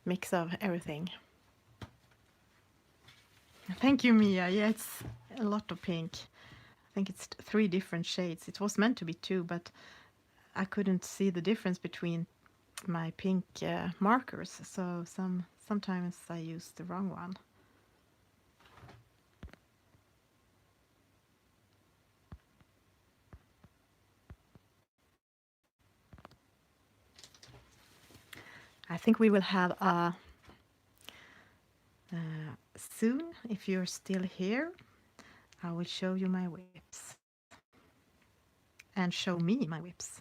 mix of everything. Thank you, Mia. Yeah, it's a lot of pink. I think it's 3 different shades. It was meant to be 2, but I couldn't see the difference between my pink markers. So sometimes I use the wrong one. I think we will have a soon, if you're still here, I will show you my whips and show me my whips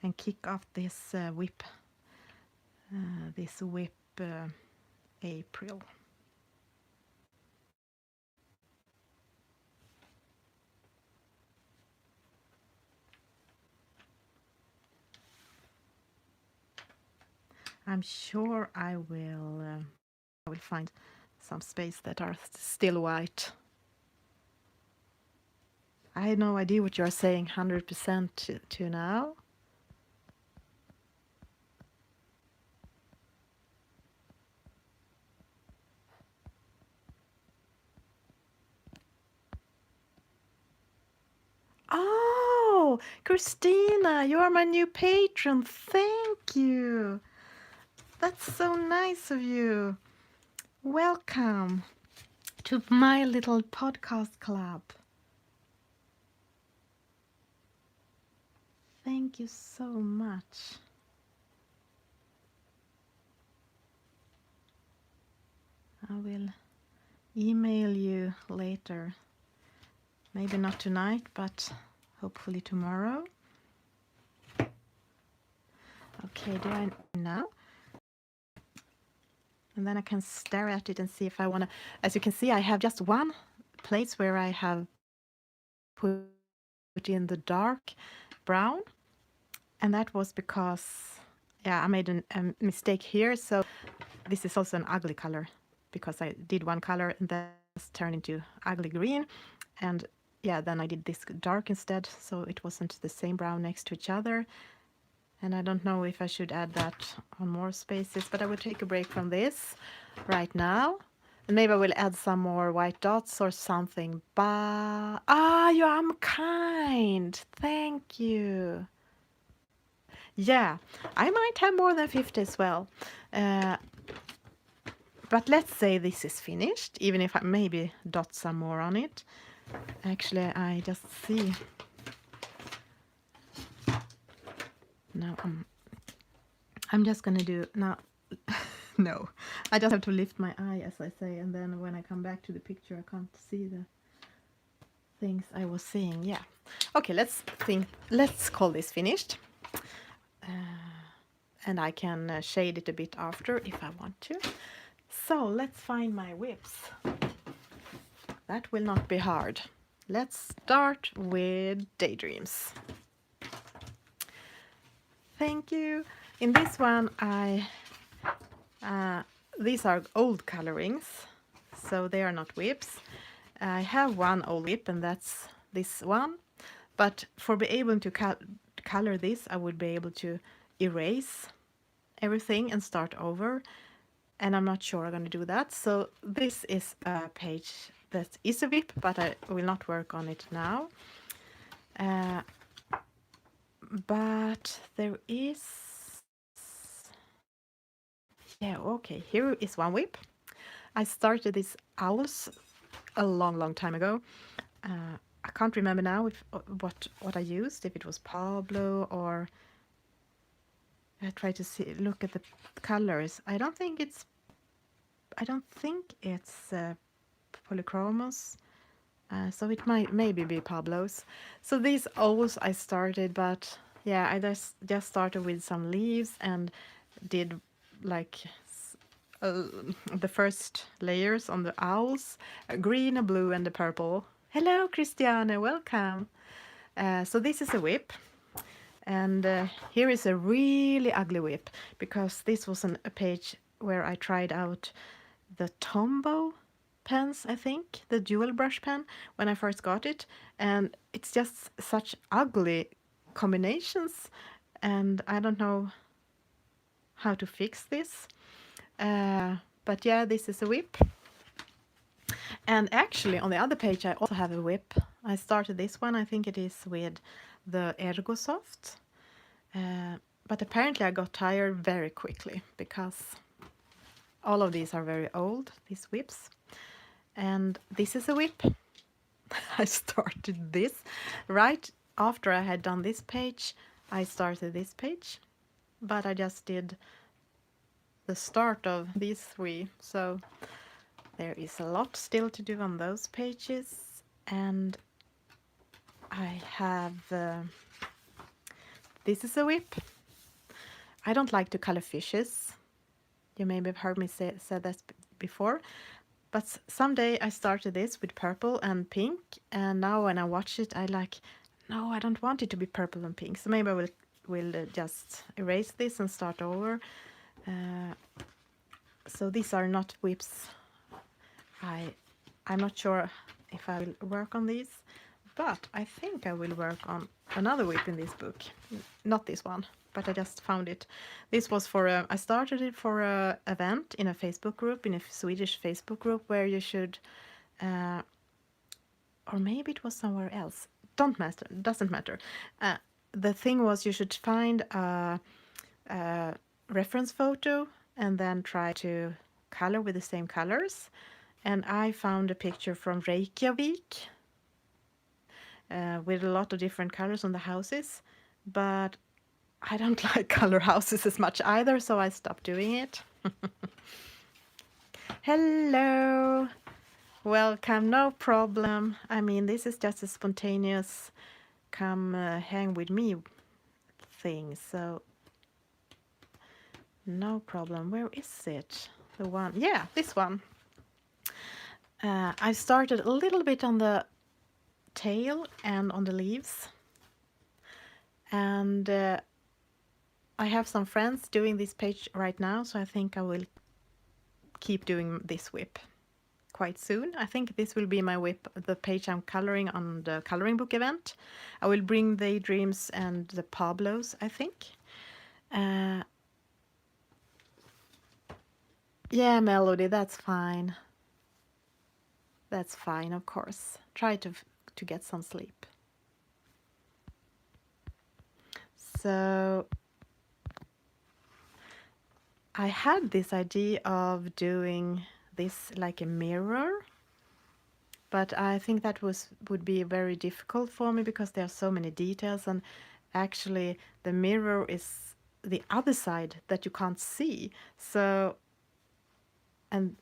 and kick off this whip April. I'm sure I will find some space that are still white. I had no idea what you're saying 100% to now. Oh, Christina, you are my new patron. Thank you. That's so nice of you. Welcome to my little podcast club. Thank you so much. I will email you later. Maybe not tonight, but hopefully tomorrow. Okay, do I now? And then I can stare at it and see if I want to. As you can see, I have just one place where I have put in the dark brown. And that was because, yeah, I made a mistake here. So this is also an ugly color because I did one color and then it's turned into ugly green. And yeah, then I did this dark instead. So it wasn't the same brown next to each other. And I don't know if I should add that on more spaces, but I will take a break from this right now. And maybe I will add some more white dots or something. You are kind. Thank you. Yeah, I might have more than 50 as well. Uh, but let's say this is finished, even if I maybe dot some more on it. Actually, I just see. No, I'm just gonna do now. No, I just have to lift my eye, as I say, and then when I come back to the picture, I can't see the things I was seeing. Yeah. Okay, let's call this finished. And I can shade it a bit after if I want to. So let's find my whips. That will not be hard. Let's start with Daydreams. Thank you. In this one, these are old colorings, so they are not whips. I have one old whip, and that's this one. But for being able to color this, I would be able to erase everything and start over. And I'm not sure I'm going to do that. So this is a page that is a whip, but I will not work on it now. But there is... Yeah, okay, here is one whip. I started these owls a long time ago. I can't remember now if what I used, if it was Pablo or... I try to look at the colors. I don't think it's Polychromos. So it might maybe be Pablo's. So these owls I started, but yeah, I just started with some leaves and did like the first layers on the owls, a green, a blue, and a purple. Hello, Christiane, welcome. So this is a whip. And here is a really ugly whip, because this was a page where I tried out the Tombow pens, I think, the dual brush pen, when I first got it. And it's just such ugly combinations, and I don't know how to fix this. But yeah, this is a whip. And actually, on the other page, I also have a whip. I started this one, I think it is with the Ergosoft. But apparently I got tired very quickly, because all of these are very old, these whips. And this is a whip. I started this right after I had done this page. I started this page, but I just did the start of these three. So there is a lot still to do on those pages. And I have... this is a whip. I don't like to color fishes. You maybe have heard me say that before. But someday I started this with purple and pink, and now when I watch it, I like, no, I don't want it to be purple and pink. So maybe I will just erase this and start over. So these are not whips. I'm not sure if I will work on these, but I think I will work on another whip in this book. Not this one, but I just found it. This was I started it for an event in a Facebook group, in a Swedish Facebook group, where you should, or maybe it was somewhere else. Doesn't matter. The thing was, you should find a reference photo and then try to color with the same colors. And I found a picture from Reykjavik with a lot of different colors on the houses, but I don't like color houses as much either, so I stopped doing it. Hello. Welcome. No problem. I mean, this is just a spontaneous come hang with me thing. So no problem. Where is it? The one. Yeah, this one. I started a little bit on the tail and on the leaves. And I have some friends doing this page right now, so I think I will keep doing this whip quite soon. I think this will be my whip, the page I'm coloring on the coloring book event. I will bring the dreams and the Pablos, I think. Yeah, Melody, that's fine. That's fine, of course. Try to get some sleep. So I had this idea of doing this like a mirror, but I think that would be very difficult for me because there are so many details, and actually the mirror is the other side that you can't see. So and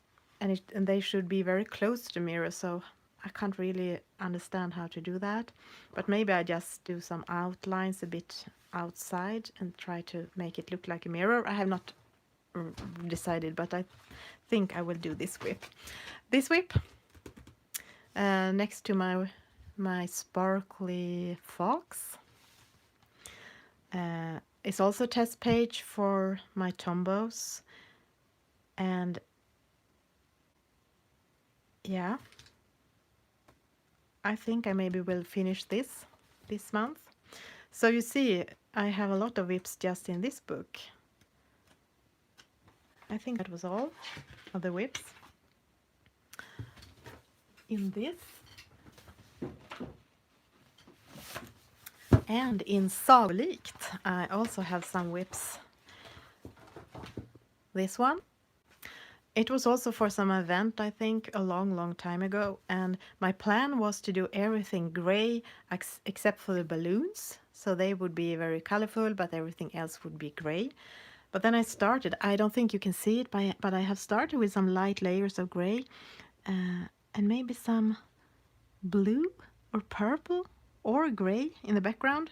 they should be very close to the mirror, so I can't really understand how to do that. But maybe I just do some outlines a bit outside and try to make it look like a mirror. I have not decided, but I think I will do this whip. This whip next to my sparkly fox. It's also a test page for my tombos, and yeah, I think I maybe will finish this month. So you see, I have a lot of whips just in this book. I think that was all of the whips in this. And in Sagolikt, I also have some whips. This one. It was also for some event, I think, a long time ago. And my plan was to do everything gray except for the balloons. So they would be very colorful, but everything else would be gray. But then I started, I don't think you can see it, but I have started with some light layers of gray and maybe some blue or purple or gray in the background.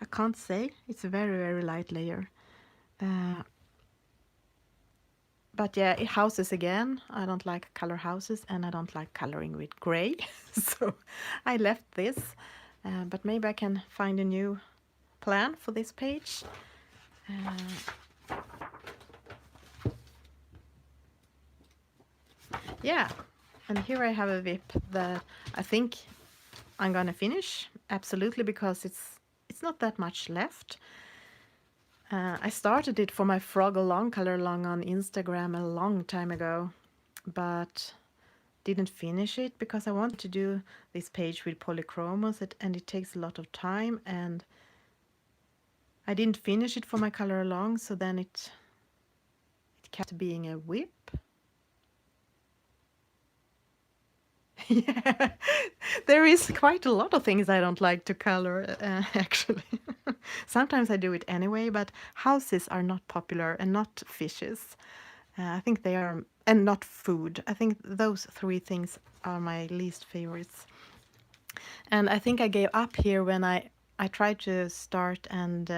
I can't say. It's a very light layer. But yeah, houses again. I don't like color houses, and I don't like coloring with gray. So I left this. But maybe I can find a new plan for this page. Yeah, and here I have a whip that I think I'm gonna finish absolutely, because it's not that much left. I started it for my frog along color along on Instagram a long time ago, but didn't finish it because I wanted to do this page with polychromos, and it takes a lot of time, and I didn't finish it for my color along, so then it kept being a whip. Yeah, there is quite a lot of things I don't like to color, actually. Sometimes I do it anyway, but houses are not popular, and not fishes. I think they are, and not food. I think those three things are my least favorites. And I think I gave up here when I tried to start and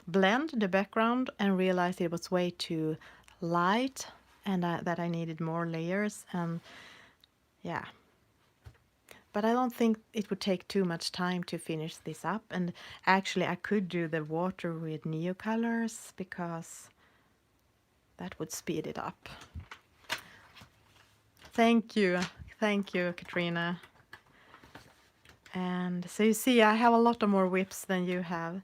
blend the background and realized it was way too light, and that I needed more layers. And yeah, but I don't think it would take too much time to finish this up. And actually I could do the water with neocolors, because that would speed it up. Thank you, Katrina. And so you see, I have a lot of more whips than you have.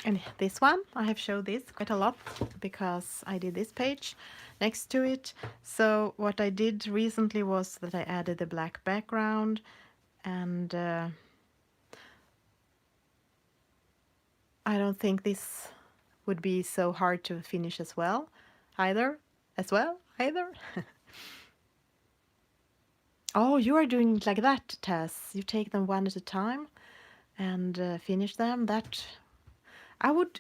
And this one, I have showed this quite a lot because I did this page next to it. So what I did recently was that I added the black background, and I don't think this would be so hard to finish as well, either. Oh, you are doing it like that, Tess. You take them one at a time and finish them. That I would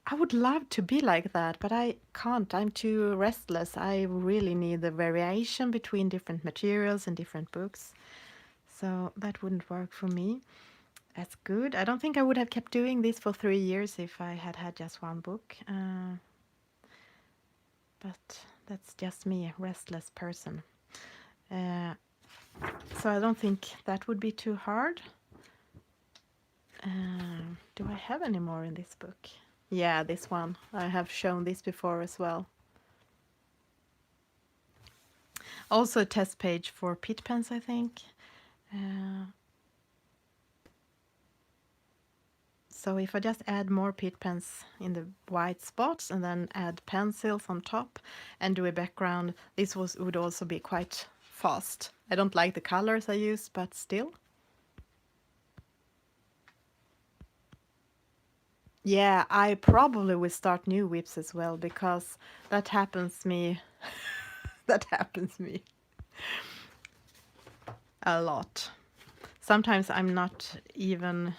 I would love to be like that, but I can't. I'm too restless. I really need the variation between different materials and different books. So that wouldn't work for me. That's good. I don't think I would have kept doing this for 3 years if I had had just one book. But that's just me, a restless person. Uh, so I don't think that would be too hard. Do I have any more in this book? Yeah, this one. I have shown this before as well. Also a test page for pit pens, I think. So if I just add more pit pens in the white spots and then add pencils on top and do a background, this would also be quite fast. I don't like the colors I use, but still. Yeah, I probably will start new whips as well because that happens me. That happens me a lot. Sometimes I'm not even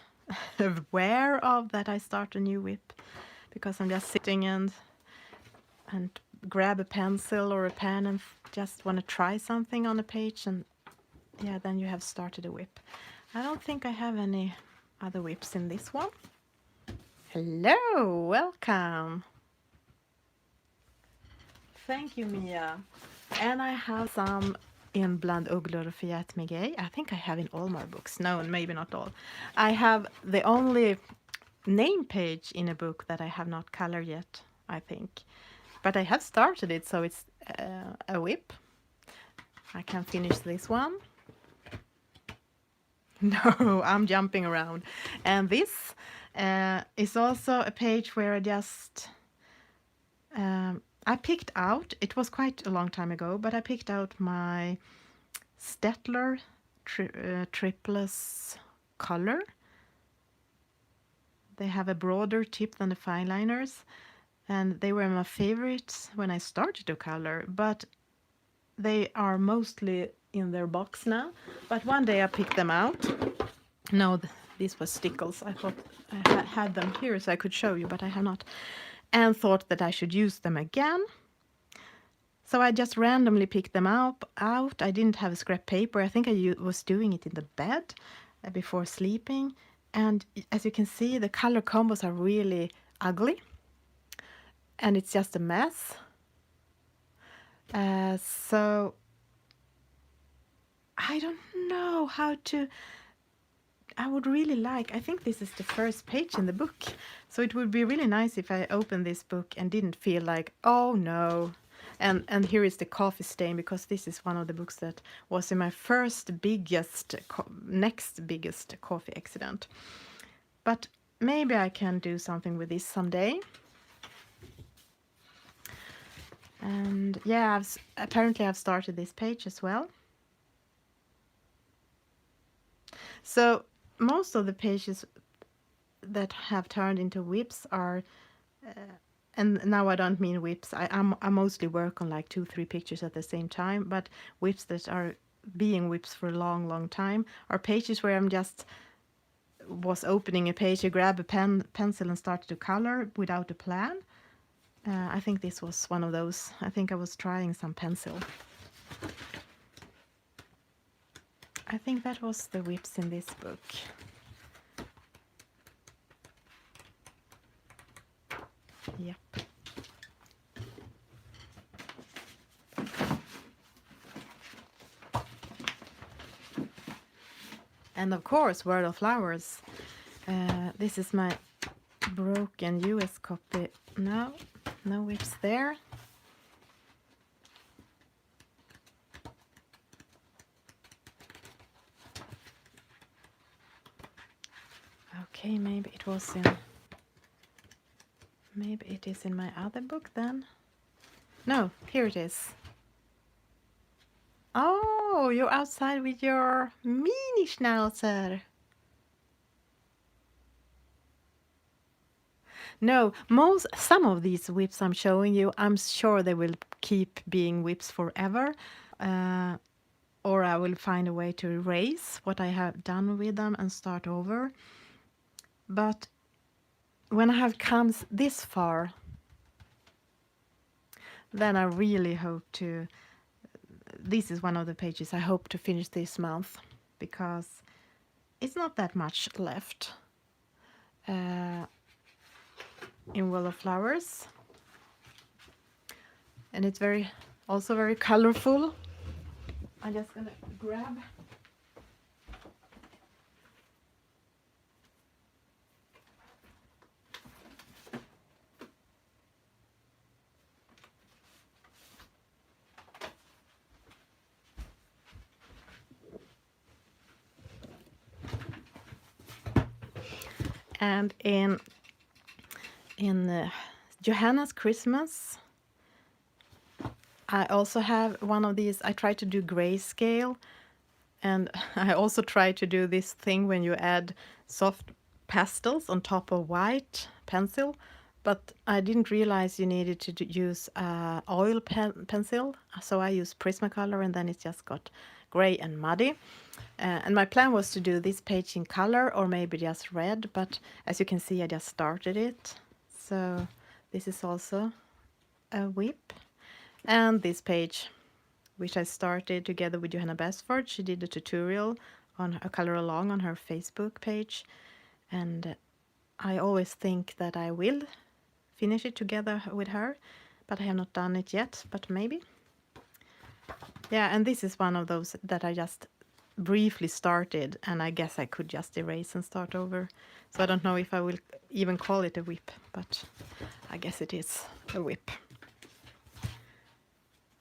aware of that I start a new whip because I'm just sitting and grab a pencil or a pen and just want to try something on a page, and yeah, then you have started a whip. I don't think I have any other whips in this one. Hello, welcome. Thank you, Mia. And I have some in Bland ugglor och förgät mig ej. I think I have in all my books. No, maybe not all. I have the only name page in a book that I have not colored yet, I think. But I have started it, so it's a whip. I can finish this one. No, I'm jumping around. And this is also a page where I just I picked out, it was quite a long time ago, but I picked out my Stettler tripless color. They have a broader tip than the fine liners, and they were my favorites when I started to color, but they are mostly in their box now. But one day I picked them out. No, these were stickles. I thought I had them here so I could show you, but I have not. And thought that I should use them again. So I just randomly picked them out. I didn't have a scrap paper. I think I was doing it in the bed before sleeping. And as you can see, the color combos are really ugly. And it's just a mess. So I don't know how to... I would really like... I think this is the first page in the book. So it would be really nice if I opened this book and didn't feel like, oh no... And here is the coffee stain, because this is one of the books that was in my next biggest coffee accident. But maybe I can do something with this someday. And yeah, apparently I've started this page as well. So most of the pages that have turned into whips are... and now I don't mean whips. I mostly work on like 2-3 pictures at the same time, but whips that are being whips for a long, long time are pages where I'm just was opening a page, I grab a pencil and started to color without a plan. I think this was one of those. I think I was trying some pencil. I think that was the whips in this book. Yep. And of course, World of Flowers. This is my broken US copy. No whips there. Okay, maybe it is in my other book then. No, here it is. Oh, you're outside with your mini schnauzer. No, some of these whips I'm showing you, I'm sure they will keep being whips forever. Or I will find a way to erase what I have done with them and start over. But when I have come this far, then I really hope to, this is one of the pages I hope to finish this month, because it's not that much left in World of Flowers, and it's also very colorful. I'm just gonna grab. And in Johanna's Christmas, I also have one of these. I try to do grayscale, and I also try to do this thing when you add soft pastels on top of white pencil, but I didn't realize you needed to use oil pencil, so I use Prismacolor, and then it just got gray and muddy. And my plan was to do this page in color or maybe just red, but as you can see, I just started it. So this is also a whip. And this page, which I started together with Johanna Besford. She did a tutorial on a color along on her Facebook page. And I always think that I will finish it together with her, but I have not done it yet, but maybe. Yeah, and this is one of those that I just briefly started, and I guess I could just erase and start over. So I don't know if I will even call it a whip, but I guess it is a whip.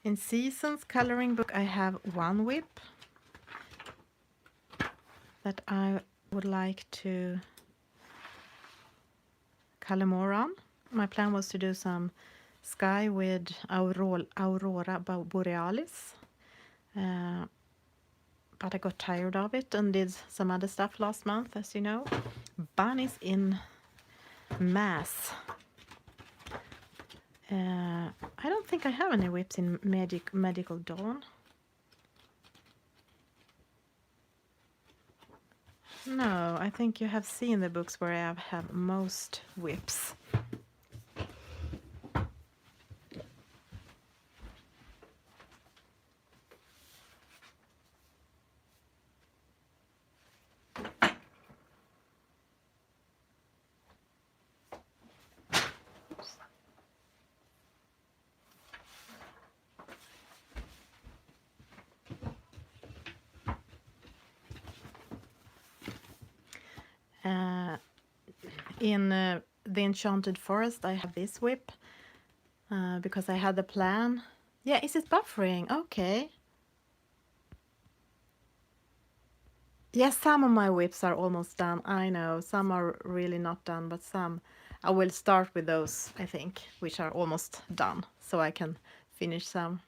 In Seasons coloring book, I have one whip that I would like to color more on. My plan was to do some sky with Aurora Borealis, but I got tired of it and did some other stuff last month, as you know. Bunnies in Mass. I don't think I have any whips in Magical Dawn. No, I think you have seen the books where I have most whips. In The Enchanted Forest, I have this whip because I had the plan. Yeah, is it buffering? Okay. Yes, some of my whips are almost done. I know, some are really not done, but some I will start with those, I think, which are almost done, so I can finish some.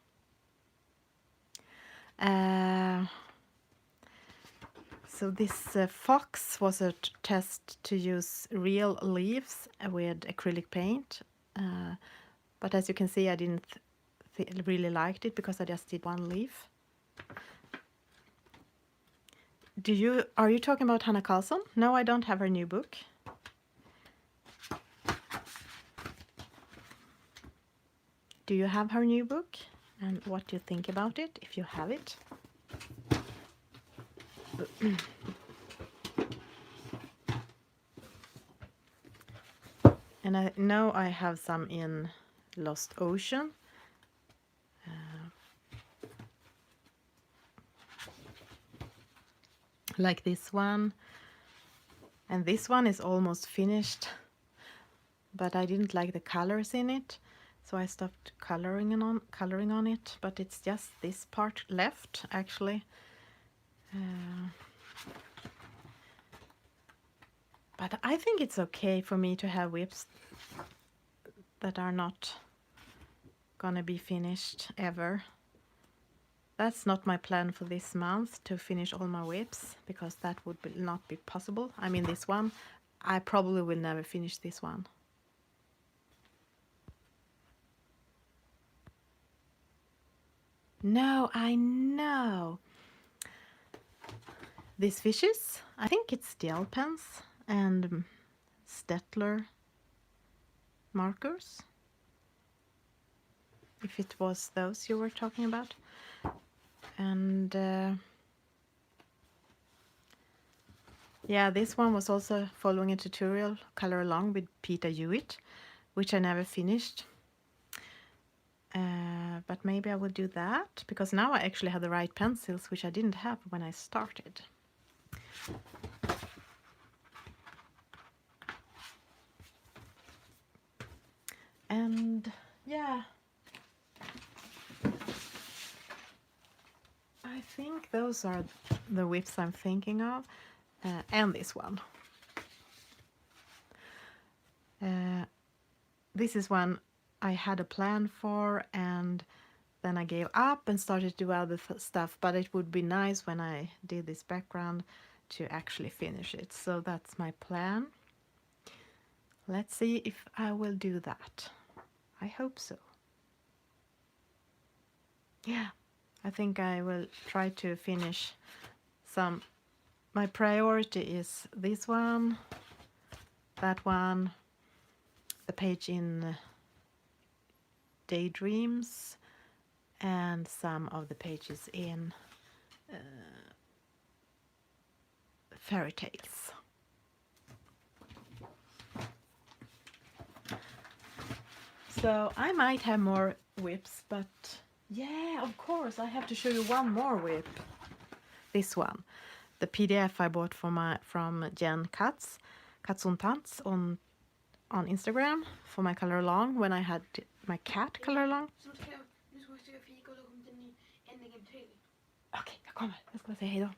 So this fox was a test to use real leaves with acrylic paint, but as you can see, I didn't really liked it because I just did one leaf. Are you talking about Hannah Carlson? No, I don't have her new book. Do you have her new book? And what do you think about it, if you have it? And I know I have some in Lost Ocean. Like this one. And this one is almost finished, but I didn't like the colors in it, so I stopped coloring on it, but it's just this part left, actually. But I think it's okay for me to have whips that are not gonna be finished ever. That's not my plan for this month, to finish all my whips, because that would not be possible. I mean, this one, I probably will never finish this one. No, I know. These fishes, I think it's Dialpens and Stettler markers, if it was those you were talking about. And yeah, this one was also following a tutorial, Color Along with Peter Hewitt, which I never finished. But maybe I will do that, because now I actually have the right pencils, which I didn't have when I started. And yeah, I think those are the whips I'm thinking of, and this one. This is one I had a plan for, and then I gave up and started to do other stuff, but it would be nice when I did this background to actually finish it. So that's my plan. Let's see if I will do that. I hope so. Yeah, I think I will try to finish some. My priority is this one, that one, the page in Daydreams, and some of the pages in Fairy Tales. So I might have more whips, but yeah, of course, I have to show you one more whip. This one, the PDF I bought from Jen Katz und Tanz on Instagram for my color along when I had my cat color along. Okay, jag kommer. Jag ska säga hej då.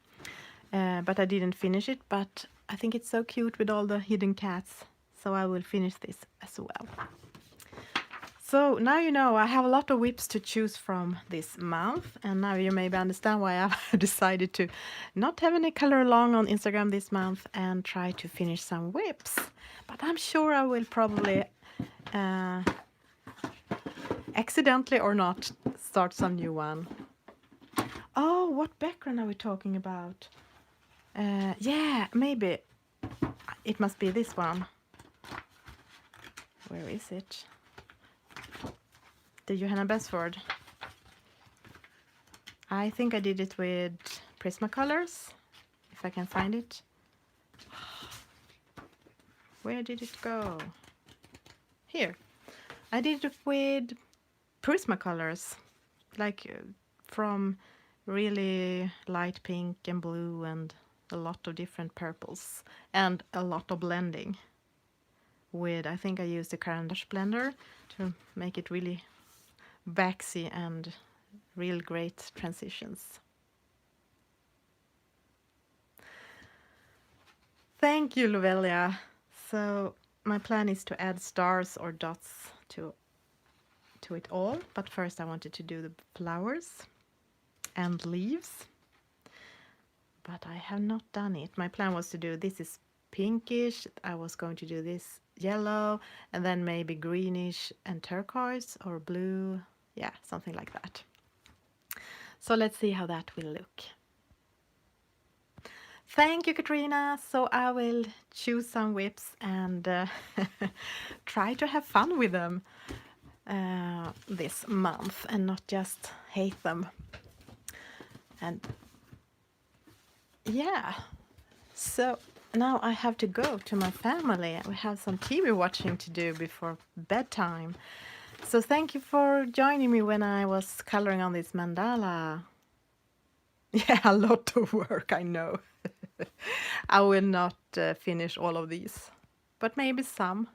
But I didn't finish it, but I think it's so cute with all the hidden cats, so I will finish this as well. So now you know I have a lot of whips to choose from this month, and now you maybe understand why I've decided to not have any color along on Instagram this month and try to finish some whips. But I'm sure I will probably accidentally or not start some new one. Oh, what background are we talking about? Yeah, maybe it must be this one. Where is it? The Johanna Besford. I think I did it with Prismacolors, if I can find it. Where did it go? Here. I did it with Prismacolors, like from really light pink and blue and a lot of different purples and a lot of blending with, I think I used a Carandash blender to make it really waxy and real great transitions. Thank you, Lovelia. So my plan is to add stars or dots to it all, but first I wanted to do the flowers and leaves, but I have not done it. My plan was to do, this is pinkish, I was going to do this yellow, and then maybe greenish and turquoise or blue, yeah, something like that. So let's see how that will look. Thank you, Katrina. So I will choose some whips and try to have fun with them this month and not just hate them. And yeah, so now I have to go to my family. We have some TV watching to do before bedtime. So thank you for joining me when I was coloring on this mandala. Yeah, a lot of work, I know. I will not finish all of these, but maybe some.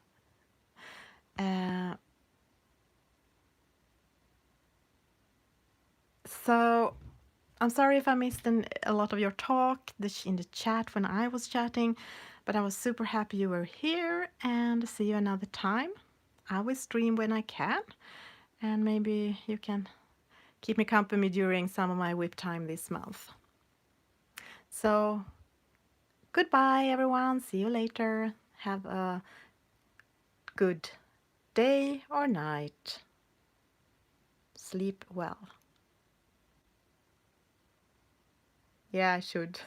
So I'm sorry if I missed a lot of your talk in the chat when I was chatting, but I was super happy you were here, and see you another time. I will stream when I can, and maybe you can keep me company during some of my whip time this month. So goodbye, everyone. See you later. Have a good day or night. Sleep well. Yeah, I should.